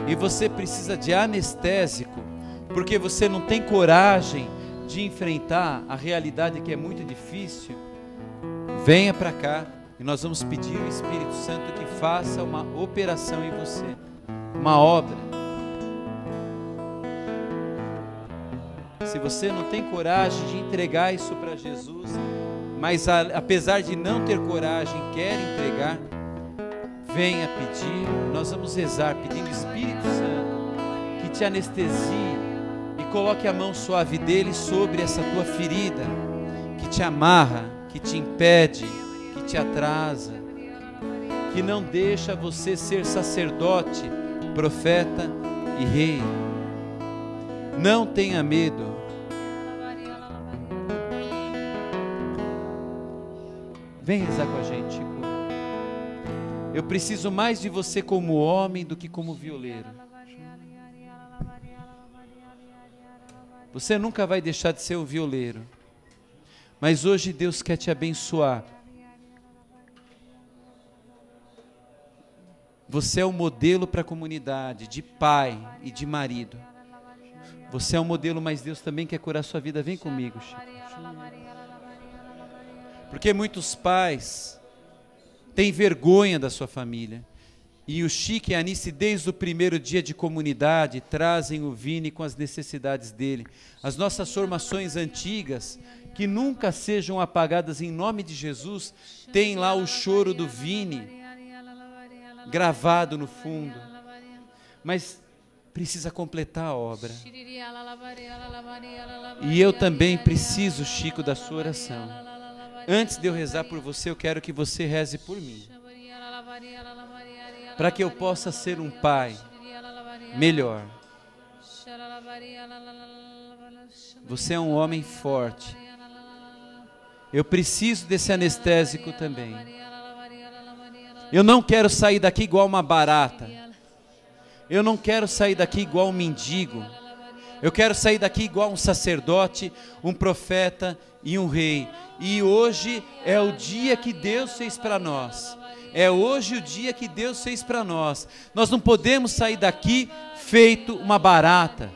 e você precisa de anestésico, porque você não tem coragem de enfrentar a realidade que é muito difícil, venha para cá e nós vamos pedir ao Espírito Santo que faça uma operação em você, uma obra. Se você não tem coragem de entregar isso para Jesus, mas apesar de não ter coragem, quer entregar, venha pedir. Nós vamos rezar pedindo ao Espírito Santo que te anestesie e coloque a mão suave dele sobre essa tua ferida, que te amarra, que te impede, que te atrasa, que não deixa você ser sacerdote, profeta e rei. Não tenha medo. Vem rezar com a gente, Chico. Eu preciso mais de você como homem do que como violeiro. Você nunca vai deixar de ser um violeiro. Mas hoje Deus quer te abençoar. Você é um modelo para a comunidade, de pai e de marido. Você é um modelo, mas Deus também quer curar a sua vida. Vem comigo, Chico. Porque muitos pais têm vergonha da sua família. E o Chico e a Anice, desde o primeiro dia de comunidade, trazem o Vini com as necessidades dele. As nossas formações antigas, que nunca sejam apagadas em nome de Jesus, tem lá o choro do Vini gravado no fundo. Mas precisa completar a obra. E eu também preciso, Chico, da sua oração. Antes de eu rezar por você, eu quero que você reze por mim, para que eu possa ser um pai melhor. Você é um homem forte. Eu preciso desse anestésico também. Eu não quero sair daqui igual uma barata. Eu não quero sair daqui igual um mendigo. Eu quero sair daqui igual um sacerdote, um profeta e um rei. E hoje é o dia que Deus fez para nós. É hoje o dia que Deus fez para nós. Nós não podemos sair daqui feito uma barata.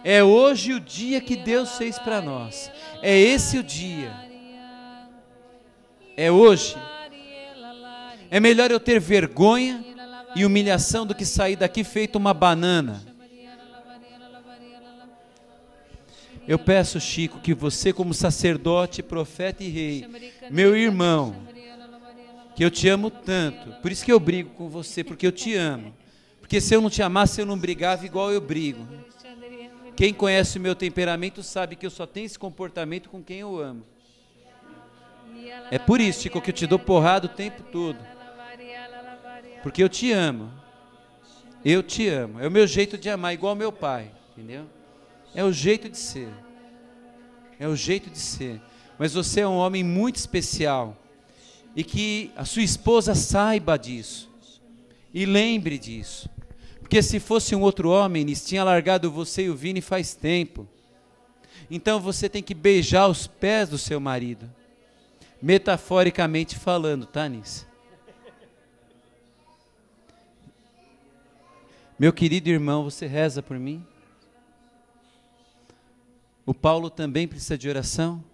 É hoje o dia que Deus fez para nós. É esse o dia. É hoje. É melhor eu ter vergonha e humilhação do que sair daqui feito uma banana. Eu peço, Chico, que você, como sacerdote, profeta e rei, meu irmão, que eu te amo tanto, por isso que eu brigo com você, porque eu te amo. Porque se eu não te amasse, eu não brigava igual eu brigo. Quem conhece o meu temperamento sabe que eu só tenho esse comportamento com quem eu amo. É por isso, Chico, que eu te dou porrada o tempo todo. Porque eu te amo. Eu te amo. É o meu jeito de amar, igual meu pai, entendeu? É o jeito de ser. É o jeito de ser. Mas você é um homem muito especial. E que a sua esposa saiba disso. E lembre disso. Porque se fosse um outro homem, eles tinham largado você e o Vini faz tempo. Então você tem que beijar os pés do seu marido. Metaforicamente falando, tá, Nice? Meu querido irmão, você reza por mim? O Paulo também precisa de oração?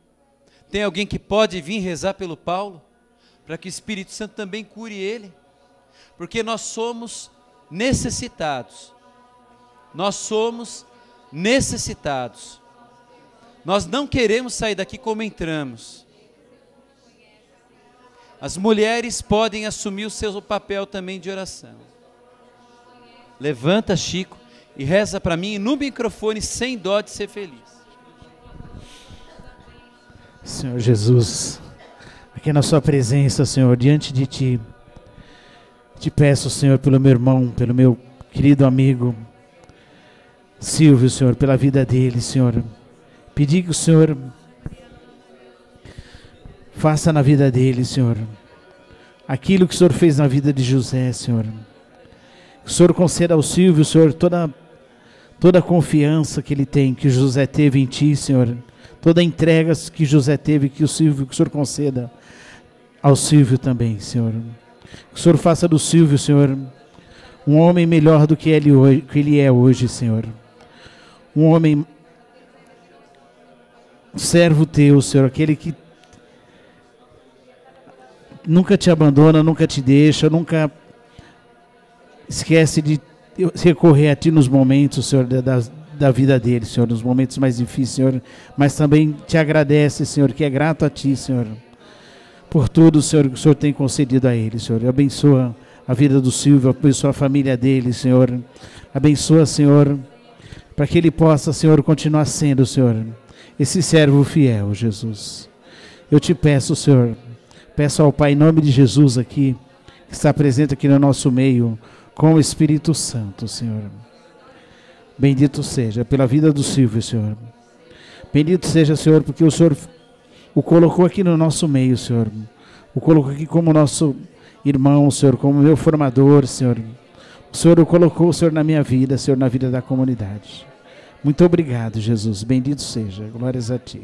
Tem alguém que pode vir rezar pelo Paulo? Para que o Espírito Santo também cure ele? Porque nós somos necessitados. Nós somos necessitados. Nós não queremos sair daqui como entramos. As mulheres podem assumir o seu papel também de oração. Levanta, Chico, e reza para mim no microfone, sem dó de ser feliz. Senhor Jesus, aqui na sua presença, Senhor, diante de Ti, te peço, Senhor, pelo meu irmão, pelo meu querido amigo Silvio, Senhor, pela vida dele, Senhor. Pedi que o Senhor faça na vida dele, Senhor, aquilo que o Senhor fez na vida de José, Senhor. Que o Senhor conceda ao Silvio, Senhor, toda a confiança que ele tem, que José teve em Ti, Senhor. Toda a entrega que José teve, que o Senhor conceda ao Silvio também, Senhor. Que o Senhor faça do Silvio, Senhor, um homem melhor do que ele é hoje, Senhor. Um homem, servo Teu, Senhor, aquele que nunca te abandona, nunca te deixa, nunca esquece de recorrer a Ti nos momentos, Senhor, da vida dele, Senhor, nos momentos mais difíceis, Senhor, mas também te agradece, Senhor, que é grato a Ti, Senhor, por tudo, Senhor, que o Senhor tem concedido a ele, Senhor. Abençoa a vida do Silvio, abençoa a família dele, Senhor. Abençoa, Senhor, para que ele possa, Senhor, continuar sendo, Senhor, esse servo fiel, Jesus. Eu te peço, Senhor, peço ao Pai, em nome de Jesus aqui, que está presente aqui no nosso meio, com o Espírito Santo, Senhor. Bendito seja pela vida do Silvio, Senhor. Bendito seja, Senhor, porque o Senhor o colocou aqui no nosso meio, Senhor. O colocou aqui como nosso irmão, Senhor, como meu formador, Senhor. O Senhor o colocou, Senhor, na minha vida, Senhor, na vida da comunidade. Muito obrigado, Jesus. Bendito seja. Glórias a Ti.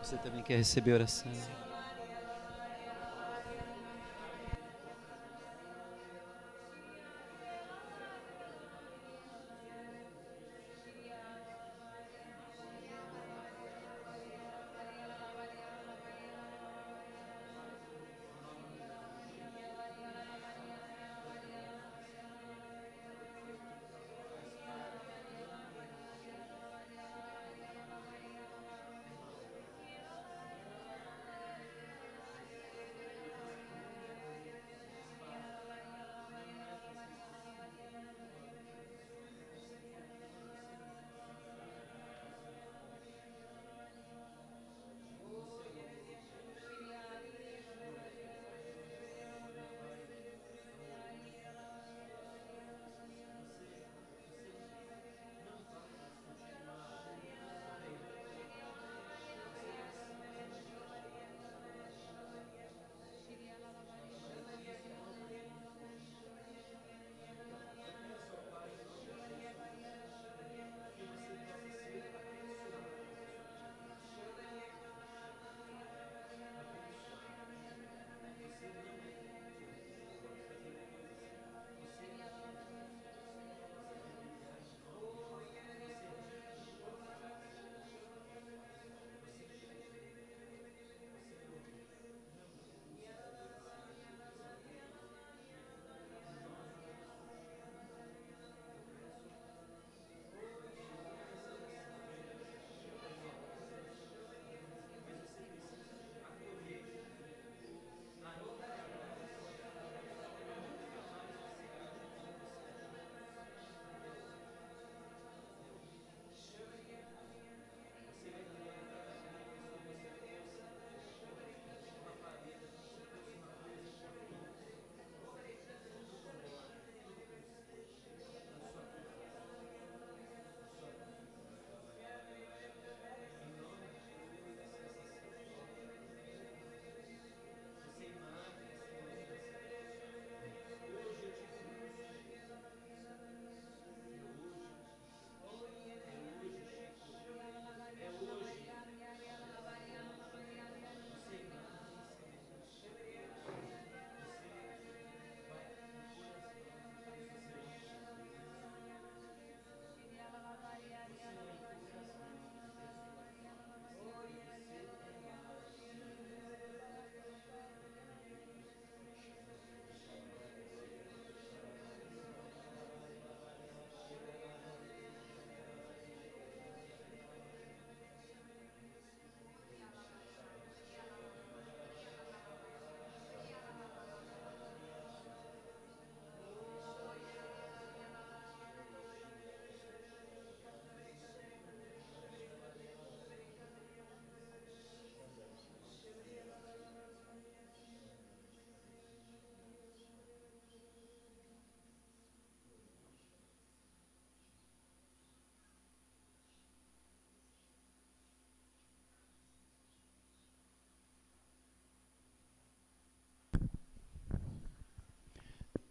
Você também quer receber oração?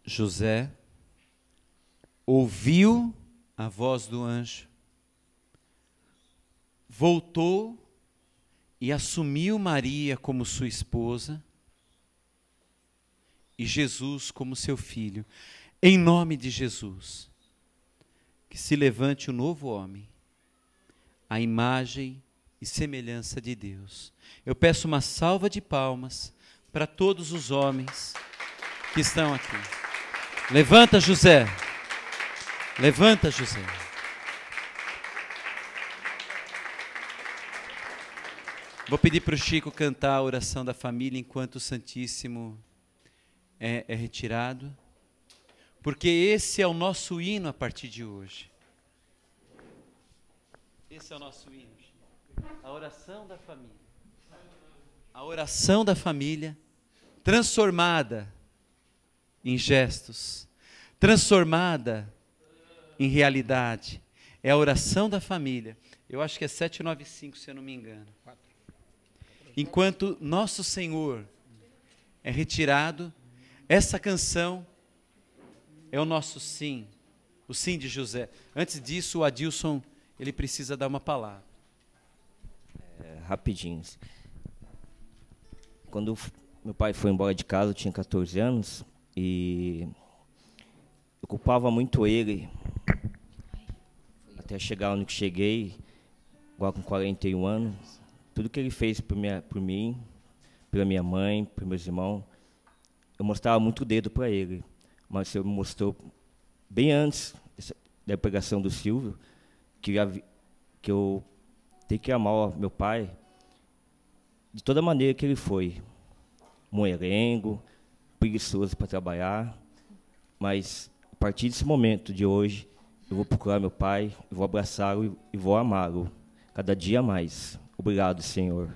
José ouviu a voz do anjo, voltou e assumiu Maria como sua esposa e Jesus como seu filho. Em nome de Jesus, que se levante um novo homem, a imagem e semelhança de Deus. Eu peço uma salva de palmas para todos os homens que estão aqui. Levanta, José. Levanta, José. Vou pedir para o Chico cantar a oração da família enquanto o Santíssimo é retirado, porque esse é o nosso hino a partir de hoje. Esse é o nosso hino. A oração da família. A oração da família transformada em gestos, transformada em realidade. É a oração da família. Eu acho que é 795, se eu não me engano. Enquanto nosso Senhor é retirado, essa canção é o nosso sim, o sim de José. Antes disso, o Adilson, ele precisa dar uma palavra. Rapidinho. Quando meu pai foi embora de casa, eu tinha 14 anos, e eu culpava muito ele, até chegar onde cheguei, agora com 41 anos, tudo que ele fez por mim, pela minha mãe, por meus irmãos, eu mostrava muito o dedo para ele, mas ele mostrou, bem antes da pregação do Silvio, que eu tenho que amar meu pai de toda maneira que ele foi, mulherengo, preguiçoso para trabalhar, mas a partir desse momento de hoje, eu vou procurar meu pai, eu vou abraçá-lo e vou amá-lo cada dia mais. Obrigado, Senhor.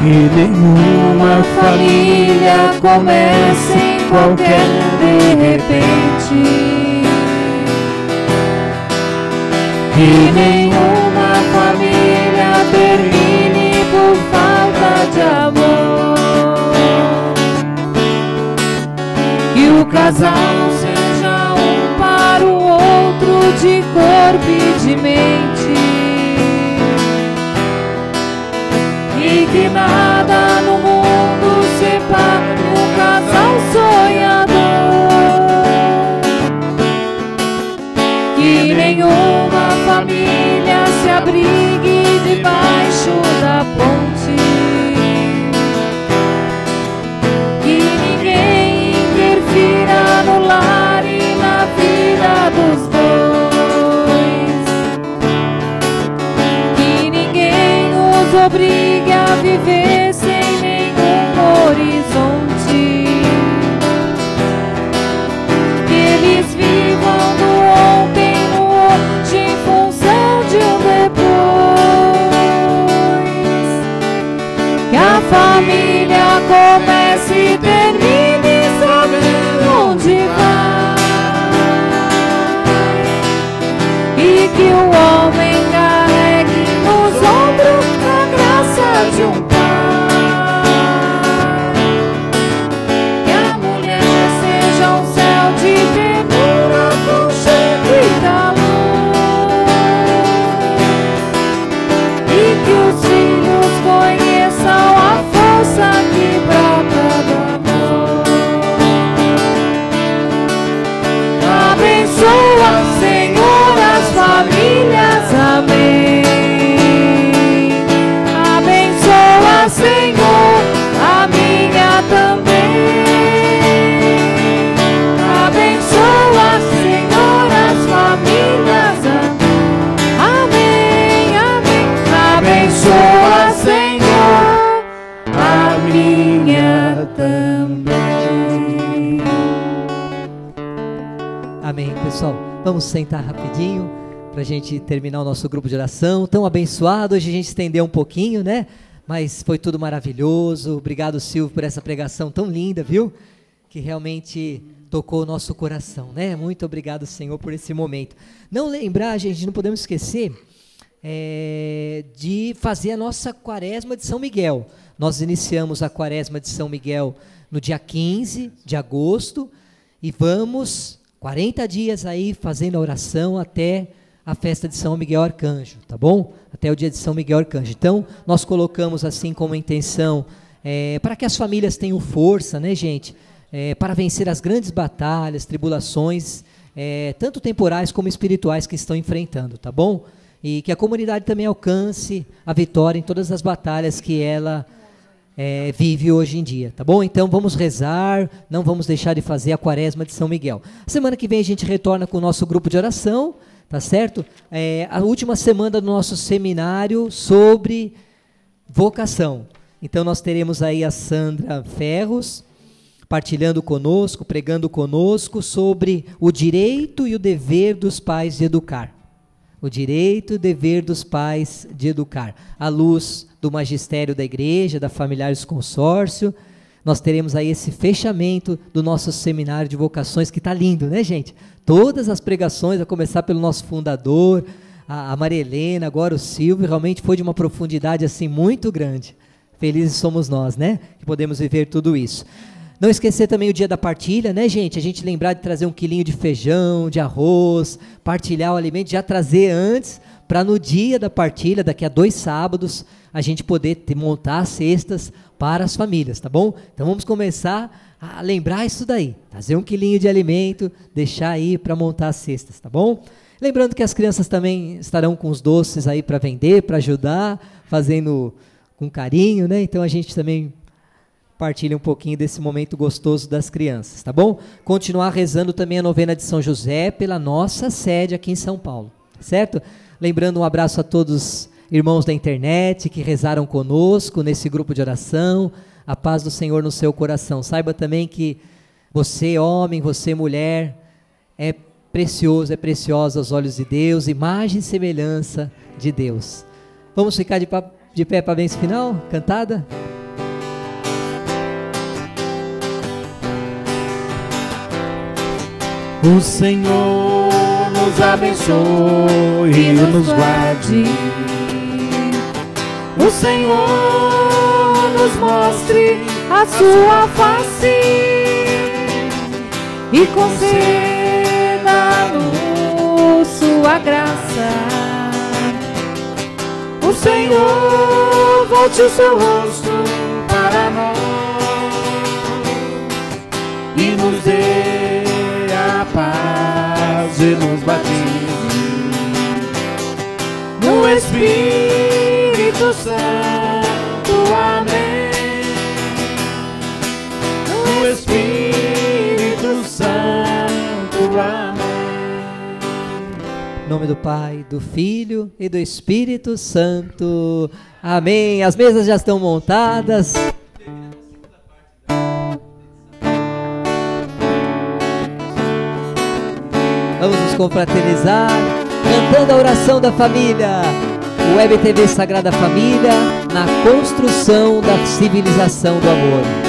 Que nenhuma família comece em qualquer de repente. Que nenhuma família termine por falta de amor. Que o casal seja um para o outro de corpo e de mente. E que nada no mundo separe um casal sonhador. Que nenhuma família se abrigue debaixo da ponte. Que ninguém interfira no lar e na vida dos dois. Que ninguém os obrigue a viver sem nenhum horizonte. Que eles vivam do ontem no hoje em função de um depois. Que a família comece e termine sabendo onde vai. E que o homem carregue nos ombros a graça de um pai. Que a mulher seja um céu de ternura, conchego e calor. E que os filhos conheçam a força que brota do amor. Abençoa, Senhor, as famílias. Amém. Abençoa, Senhor, a minha também. Abençoa, Senhor, as famílias. Amém, amém. Abençoa, Senhor, a minha também. Amém, pessoal. Vamos sentar rapidinho para a gente terminar o nosso grupo de oração. Tão abençoado, hoje a gente estendeu um pouquinho, né? Mas foi tudo maravilhoso. Obrigado, Silvio, por essa pregação tão linda, viu? que realmente tocou o nosso coração, né? Muito obrigado, Senhor, por esse momento. Não lembrar, gente, não podemos esquecer de fazer a nossa quaresma de São Miguel. Nós iniciamos a quaresma de São Miguel no dia 15 de agosto e vamos 40 dias aí fazendo a oração até a festa de São Miguel Arcanjo, tá bom? Até o dia de São Miguel Arcanjo. Então, nós colocamos assim como intenção, para que as famílias tenham força, né, gente? Para vencer as grandes batalhas, tribulações, tanto temporais como espirituais que estão enfrentando, tá bom? E que a comunidade também alcance a vitória em todas as batalhas que ela vive hoje em dia, tá bom? Então vamos rezar, não vamos deixar de fazer a quaresma de São Miguel. Semana que vem a gente retorna com o nosso grupo de oração, tá certo? A última semana do nosso seminário sobre vocação. Então nós teremos aí a Sandra Ferros partilhando conosco, pregando conosco sobre o direito e o dever dos pais de educar. O direito e o dever dos pais de educar. À luz do magistério da igreja, da Familiares Consórcio, nós teremos aí esse fechamento do nosso seminário de vocações, que está lindo, né, gente? Todas as pregações, a começar pelo nosso fundador, a Maria Helena, agora o Silvio, realmente foi de uma profundidade assim muito grande. Felizes somos nós, né? Que podemos viver tudo isso. Não esquecer também o dia da partilha, né, gente? A gente lembrar de trazer 1 quilinho de feijão, de arroz, partilhar o alimento, já trazer antes, para no dia da partilha, daqui a 2 sábados, a gente poder montar cestas para as famílias, tá bom? Então vamos começar a lembrar isso daí, trazer 1 quilinho de alimento, deixar aí para montar as cestas, tá bom? Lembrando que as crianças também estarão com os doces aí para vender, para ajudar, fazendo com carinho, né? Então a gente também partilha um pouquinho desse momento gostoso das crianças, tá bom? Continuar rezando também a novena de São José pela nossa sede aqui em São Paulo, certo? Lembrando, um abraço a todos irmãos da internet que rezaram conosco nesse grupo de oração, a paz do Senhor no seu coração. Saiba também que você, homem, você, mulher, é precioso, é preciosa aos olhos de Deus, imagem e semelhança de Deus. Vamos ficar de pé para a bênção final, cantada? O Senhor nos abençoe e nos guarde. O Senhor nos mostre a sua face e conceda-nos sua graça. O Senhor volte o seu rosto para nós e nos dê a paz e nos batize no Espírito Santo, amém. No Espírito Santo, amém. Em nome do Pai, do Filho e do Espírito Santo, amém. As mesas já estão montadas. Vamos nos confraternizar, cantando a oração da família. Web TV Sagrada Família, na construção da civilização do amor.